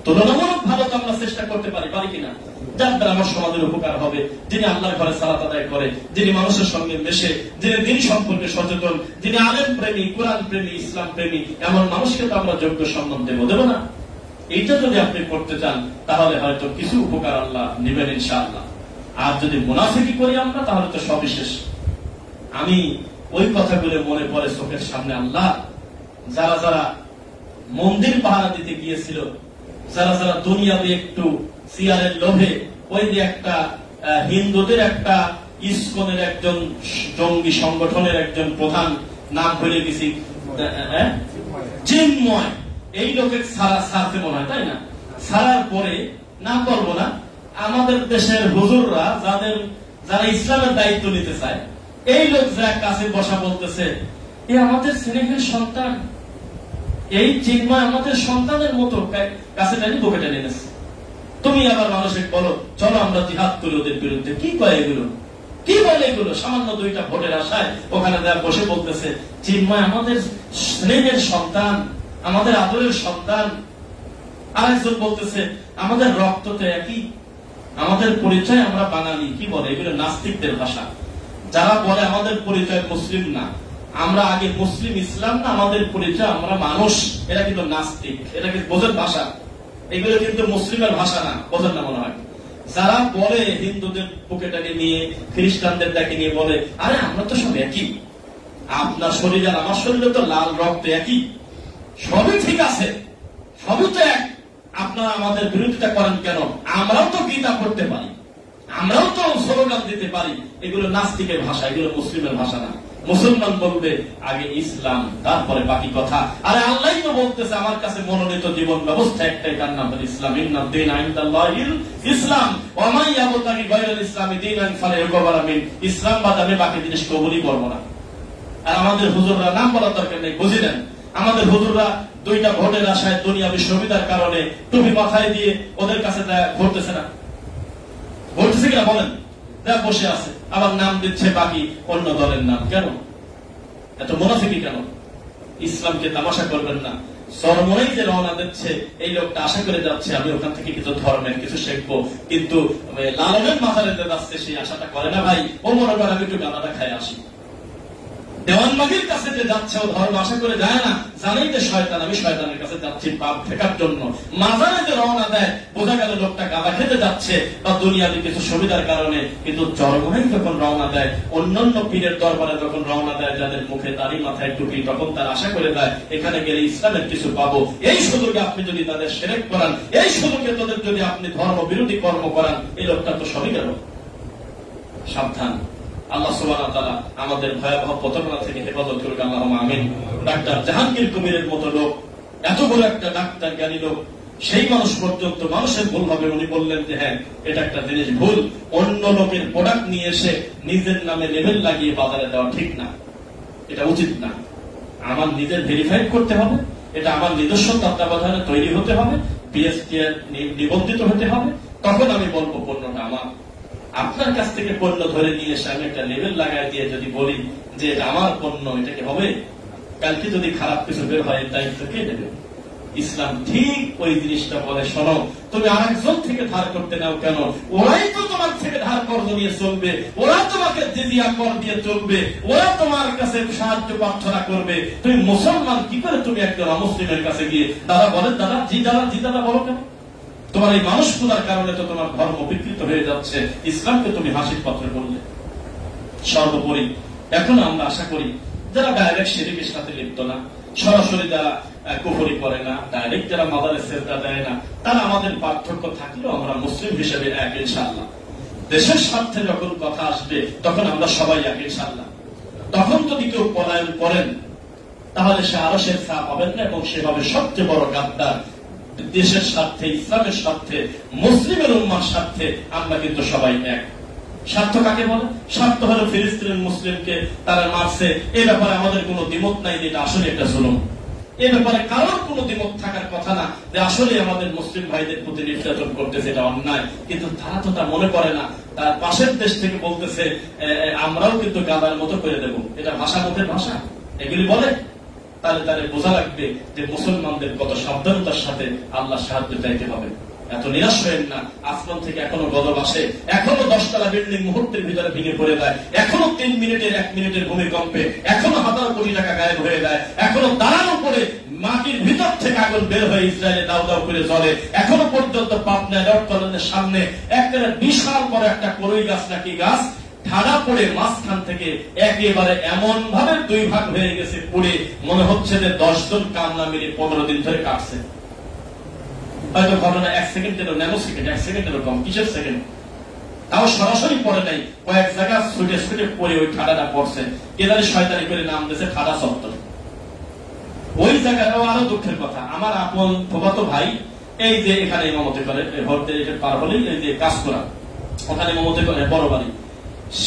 তুলনামূলক ভালো তো আমরা চেষ্টা করতে পারি কিনা? যার দ্বারা আমার সমাজের উপকার হবে, যিনি আল্লাহর ঘরে সালাত আদায় করে, যিনি মানুষের সঙ্গে মেশে, যিনি দিন সম্পর্কে সচেতন, যিনি আলেম প্রেমী, কোরআন প্রেমী, ইসলাম প্রেমী, এমন মানুষকে তো আমরা যোগ্য সম্মান দেব না? এইটা যদি আপনি করতে চান তাহলে হয়তো কিছু উপকার আল্লাহ নেবেন ইনশাআল্লাহ। আর যদি মুনাফিকি করি আমরা, তাহলে তো সবিশেষ। আমি ওই কথাগুলো মনে পড়ে চোখের সামনে। আল্লাহ, যারা যারা মন্দির পাহারা দিতে গিয়েছিল, যারা যারা দুনিয়াতে একটু সিয়ারের লোভে ওই যে একটা হিন্দুদের একটা ইসকনের একজন জঙ্গি সংগঠনের একজন প্রধান, নাম ভুলে গেছি, চিন্ময়, এই লোকের সারতে মনে হয়, তাই না? সারার পরে না বলবো না, আমাদের দেশের হুজুররা যারা ইসলামের দায়িত্ব নিতে চায়, এই লোক যা কাছে বসা বলতেছে, এ আমাদের স্নেহের সন্তান, এই চিন্ময় আমাদের সন্তানের মতো কাছে টানি বুকে টেনে এনেছে। তুমি আবার মানুষকে বলো চলো আমরা জিহাদ করি ওদের বিরুদ্ধে। কি কয় এগুলো? কি বলে এগুলো? সামান্য 2টা ভোটের আশায় ওখানে বসে বলতেছে চিন্ময় আমাদের স্নেহের সন্তান, আমাদের আদরের সন্তান। আরেকজন বলতেছে আমাদের রক্ত তো একই, আমাদের পরিচয় আমরা বাঙালি। কি বলে এগুলো? নাস্তিকদের ভাষা। যারা বলে আমাদের পরিচয় মুসলিম না, আমরা আগে মুসলিম ইসলাম না, আমাদের পরিচয় আমরা মানুষ, এরা কিন্তু নাস্তিক। এটা কিন্তু বোঝের ভাষা, এগুলো কিন্তু মুসলিমের ভাষা না, বোঝেন না মনে হয়। যারা বলে হিন্দুদের বুকেটাকে নিয়ে, খ্রিস্টানদের তাকে নিয়ে বলে আরে আমরা তো সব একই, আপনার শরীর আর আমার শরীরে তো লাল রক্ত একই, সবই ঠিক আছে, সবই তো এক, আপনারা আমাদের বিরোধিতা করেন কেন? আমরাও তো গীতা পড়তে পারি, আমরাও তো স্লোগান দিতে পারি। এগুলো নাস্তিকের ভাষা, এগুলো মুসলিমের ভাষা না। মুসলমান বলবে আগে ইসলাম, তারপরে বাকি কথা। আরে আল্লাহ তো বলতেছে আমার কাছে মনোনীত জীবন ব্যবস্থা একটাই, তার নাম হল ইসলাম। ইন্নাদ দীনা ইনদাল্লাহিল ইসলাম ওয়া মান ইয়াবতাগি গায়রাল ইসলামি দীনান ফালাইয়াকবাল মিন। ইসলাম বাদ আমি বাকি জিনিস কবুলই করব না। আর আমাদের হুজুররা, নাম বলার দরকার নেই, বুঝিলেন, আমাদের হুজুররা 2টা ভোটের আশায় দুনিয়াবি সুবিধার কারণে টুপি মাথায় দিয়ে ওদের কাছে ঘুরতেছে না, ঘুরতেছে কিনা বলেন? বসে আছে, আবার নাম দিচ্ছে বাকি অন্য দলের নাম। কেন এত মুনাফিকি? কেন ইসলামকে তামাশা করবেন না। সরমনেই যে রওনা দিচ্ছে, এই লোকটা আশা করে যাচ্ছে আমি ওখান থেকে কিছু ধর্মের কিছু শিখবো, কিন্তু লালনের মাথারে যাচ্ছে সেই আশাটা করে না ভাই। ও মনে করে আমি একটু গাঁদাটা খাই আসি। দেওয়ানবাগির কাছে যে যাচ্ছে ও ধর্ম আশা করে যায় না, জানেই যে শয়তান, আমি শয়তানের কাছে যাচ্ছি পাপ ঠেকার জন্য। মাজারে যে রওনা দেয়, বোঝা গেল লোকটা গাঁদা খেতে যাচ্ছে বা দুনিয়াতে কিছু সুবিধার কারণে, কিন্তু চরমনেই যখন রওনা দেয়, অন্যান্য পীরের দরবারে যখন রওনা দেয়, যাদের মুখে দাড়ি মাথায় টুপি, তখন তার আশা করে দেয় এখানে গেলে ইসলামের কিছু পাবো। এই সুযোগে আপনি যদি তাদের শিরক করান, এই সুযোগে তাদের যদি আপনি ধর্ম বিরোধী কর্ম করান, এই লোকটা তো সবই গেল। সাবধান। আল্লাহ সুবহানাহু ওয়া তাআলা আমাদের ভয়াবহ প্রতারণা থেকে হেফাজত করুক, আল্লাহুম্মা আমিন। ডাক্তার জাহাঙ্গীর কবিরের মতো লোক, এত বড় একটা ডাক্তার জ্ঞানী লোক, সেই মানুষ পর্যন্ত মানুষের ভুল হবে উনি বললেন যে হ্যাঁ এটা একটা জিনিস ভুল, অন্য লোকের প্রোডাক্ট নিয়ে এসে নিজের নামে লেবেল লাগিয়ে বাজারে দেওয়া ঠিক না, এটা উচিত না। আমার নিজের ভেরিফাইড করতে হবে, এটা আমার নিজস্ব তত্ত্বাবধানে তৈরি হতে হবে, পিএসটি নিবন্ধিত হতে হবে, তখন আমি বলবো পণ্যটা আমার। আপনার কাছ থেকে পণ্য ধরে নিয়ে এসে আমি একটা লেবেল লাগাই দিয়ে যদি বলি যে এটা আমার পণ্য, এটা কি হবে? কালকে যদি খারাপ কিছু বের হয়, দায়িত্ব কে নেবে? ইসলাম ঠিক ওই জিনিসটা বলে, শোনো তুমি আরেকজন থেকে ধার করতে নাও কেন, ওরাই তো তোমার থেকে ধার কর্জ নিয়ে চলবে, ওরা তোমাকে জিজিয়া কর দিয়ে চলবে, ওরা তোমার কাছে সাহায্য প্রার্থনা করবে। তুমি মুসলমান কি করে তুমি একজন অমুসলিমের কাছে গিয়ে দাদা বলেন, দাদা জি দাদা জি দাদা বলো কেন? তোমার এই মানুষ খোঁজার কারণে তো তোমার ধর্ম বিকৃত হয়ে যাচ্ছে, ইসলামকে তুমি হাসির পাত্র করলে। সর্বোপরি এখন আমরা আশা করি যারা ডাইরেক্ট শিরকের সাথে লিপ্ত না, সরাসরি যারা কুফরি করে না, ডাইরেক্ট যারা মাজারে সেজদা দেয় না, তারা আমাদের পার্থক্য থাকলেও আমরা মুসলিম হিসেবে এক ইনশাআল্লাহ। দেশের স্বার্থে যখন কথা আসবে তখন আমরা সবাই এক ইনশাআল্লাহ। তখন যদি কেউ পলায়ন করেন তাহলে সে আরো সে ছাপ পাবেন না, এবং সেভাবে সবচেয়ে বড় গাদ্দার। দেশের স্বার্থে, ইসলামের স্বার্থে, মুসলিমের উম্মার স্বার্থে আমরা কিন্তু সবাই এক। স্বার্থ কাকে বলে? স্বার্থ হলো ফিলিস্তিনের মুসলিমকে তারা মারছে, এ ব্যাপারে আমাদের কোনো দ্বিমত নাই যে এটা আসলে একটা জুলুম। এ ব্যাপারে কারোর কোনো দ্বিমত থাকার কথা না যে আসলে আমাদের মুসলিম ভাইদের প্রতি নির্যাতন করতেছে, এটা অন্যায়। কিন্তু তারা তো তা মনে করে না। তার পাশের দেশ থেকে বলতেছে আমরাও কিন্তু গাদার মতো করে দেব, এটা ভাষা মতের ভাষা এগুলি বলে। তাহলে তাদের বোঝা লাগবে যে মুসলমানদের কত সাবধানতার সাথে আল্লাহ সাহায্য চাইতে হবে। এত নিরাশ হয়েন না। আসমান থেকে এখনো গজব আসে, এখনো 10 তলা বিল্ডিং মুহূর্তের ভিতরে ভেঙে পড়ে যায়, এখনো 3 মিনিটের 1 মিনিটের ভূমিকম্পে এখনো হাজার কোটি টাকা গায়েব হয়ে যায়, এখনো দাঁড়ানো পরে মাটির ভিতর থেকে আগুন বের হয়ে ইসরায়েলে দাউ দাউ করে জ্বলে, এখনো পর্যন্ত পাবনায় রড কলেজের সামনে একটা বিশাল বড় একটা করই গাছ নাকি গাছ ঠাড়া পড়ে মাঝখান থেকে একেবারে এমন ভাবে 2 ভাগ হয়ে গেছে, পুড়ে মনে হচ্ছে যে 10 জন কামলা মেরে 15 দিন ধরে কাটছে। হয়তো ঘটনা 1 সেকেন্ডেরও, ন্যানো সেকেন্ড, 1 সেকেন্ডেরও কম, কিসের সেকেন্ড, তাও সরাসরি পড়ে নাই, কয়েক জায়গা ছুটে ছুটে পড়ে ওই ঠাডাটা পড়ছে। কেদারে শয়তানি করে নাম দিয়েছে ঠাডা চত্বর। ওই জায়গাটাও আরো দুঃখের কথা, আমার আপন ফুফাতো ভাই এই যে এখানে ইমামতি করে, ভোটে পার হলেই এই যে কাজ করা, ওখানে ইমামতি করে, বড় বাড়ি।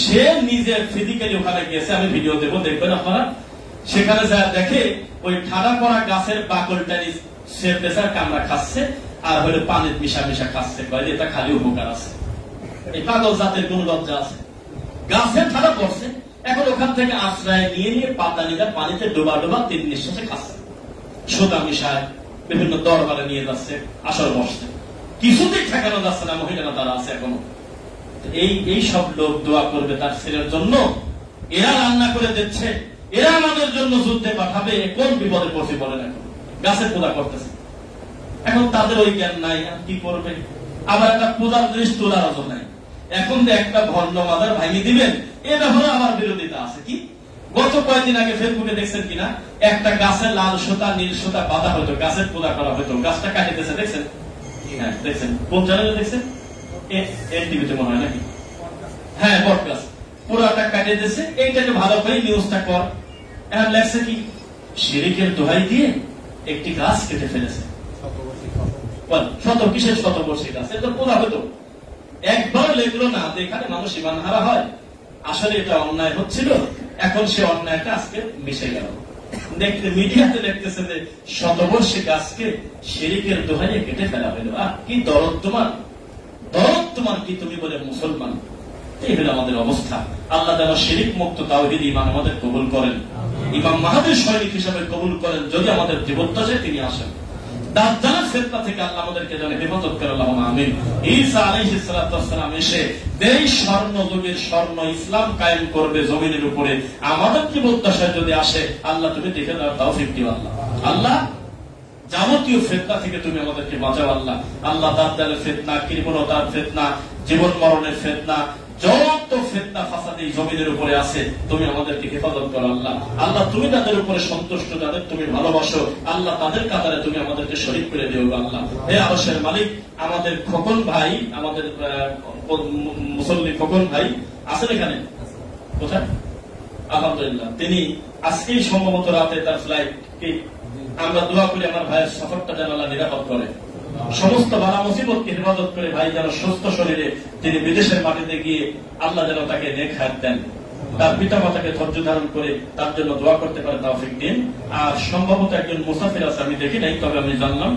সে নিজে ফিজিক্যালি ওখানে গেছে, আমি ভিডিও দেবো, দেখবেন আপনারা। সেখানে যা দেখে ওই ঠাডা করা গাছের বাকলটা সে পেশার কামড়া খাচ্ছে আর হলে পানির মিশা মিশা খাচ্ছে, কয় এটা খালি উপকার আছে। এই পাগল জাতের কোন লজ্জা আছে? গাছের ঠাডা পড়ছে, এখন ওখান থেকে আশ্রয় নিয়ে নিয়ে পাতা নিয়ে পানিতে ডোবা ডোবা 3 নিঃশ্বাসে খাচ্ছে, সোদা মিশায় বিভিন্ন দরবারে নিয়ে যাচ্ছে, আসর বসছে, কিছুতেই ঠেকানো যাচ্ছে না, মহিলারা তারা আছে এখনো। এই সব লোক দোয়া করবে তার ছেলের জন্য, এরা রান্না করে দিচ্ছে, এরা আমাদের জন্য যুদ্ধে পাঠাবে, কোন বিপদে পড়ছে বলেন? এখন গাছের পূজা করতেছে, এখন তাদের ওই জ্ঞান নাই, কি করবে? আবার একটা পূজার জিনিস তোলার অজর নাই, এখন যে একটা ভণ্ড মাদার ভাঙিয়ে দিবেন, এ ব্যাপারে আমার বিরোধিতা আছে। কি গত কয়েকদিন আগে ফেসবুকে দেখছেন কিনা, একটা গাছের লাল সুতা নীল সুতা বাঁধা হতো, গাছের পূজা করা হতো, গাছটা কাটিতেছে, দেখছেন? হ্যাঁ দেখছেন, কোন চ্যানেলে দেখছেন? এনটিভিতে মনে হয় নাকি? হ্যাঁ, বটগাছ পুরাটা কাটিয়ে দিয়েছে, এইটাকে ভালো করে নিউজটা কর। এখন লেখছে কি, শিরিকের দোহাই দিয়ে একটি গাছ কেটে ফেলেছে। কিসের শতবর্ষী গাছ? এটা পূজা হতো, একবার লেখলো না এখানে মানুষ ইমান হারা হয়। আসলে এটা অন্যায় হচ্ছিল, এখন সে অন্যায়টা আজকে মিশে গেল। দেখতে মিডিয়াতে দেখতেছে যে শতবর্ষী গাছকে শিরিকের দোহাইয়ে কেটে ফেলা হলো। কি দরদ তোমার, দরদ তোমার কি তুমি বলে মুসলমান? এই হলো আমাদের অবস্থা। আল্লাহ যেন শিরিক মুক্ত তাওহীদ ঈমান আমাদের কবুল করেন। ইমাম মাহাদির সৈনিক হিসাবে কবুল করেন যদি আমাদের জীবদ্দশায় তিনি আসেন। দাজ্জালের ফিতনা থেকে আল্লাহ আমাদেরকে যেন হেফাজত করে, আল্লাহুম্মা আমিন। ঈসা আলাইহিস সালাতু ওয়াস সালাম এসে এই স্বর্ণ যুগের স্বর্ণ ইসলাম কায়েম করবে জমিনের উপরে। আমাদের জীবদ্দশায় যদি আসে, আল্লাহ তুমি দেখে দাও, তৌফিক দিও আল্লাহ। আল্লাহ যাবতীয় ফিতনা থেকে তুমি আমাদেরকে বাঁচাও আল্লাহ। আল্লাহ দাজ্জালের ফিতনা, কৃপণতার ফিতনা, জীবন মরণের ফিতনা, যত ফিতনা ফাসাদ এই জমিনের উপরে আছে তুমি আমাদেরকে হেফাজত করো আল্লাহ। আল্লাহ তুমি তাদের উপরে সন্তুষ্ট, যাদের তুমি ভালোবাসো আল্লাহ তাদের কাতারে তুমি আমাদেরকে শরীক করে দিও আল্লাহ। হে আরশের মালিক, আমাদের খোকন ভাই, আমাদের মুসল্লি খোকন ভাই আছেন এখানে, কোথায়? আলহামদুলিল্লাহ, তিনি আজকেই সম্ভবত রাতে তার ফ্লাইট। আমরা দোয়া করি আমার ভাইয়ের সফরটা যেন আল্লাহ নিরাপদ করে, সমস্ত বালা মুসিবতকে হেফাজত করে ভাই যেন সুস্থ শরীরে তিনি বিদেশের মাটিতে গিয়ে আল্লাহ যেন তাকে নেক হায়াত দেন, তার পিতা মাতাকে ধৈর্য ধারণ করে তার জন্য দোয়া করতে পারে তৌফিক দিন। আর সম্ভবত একজন মুসাফির আছে, আমি দেখি নাই, তবে আমি জানলাম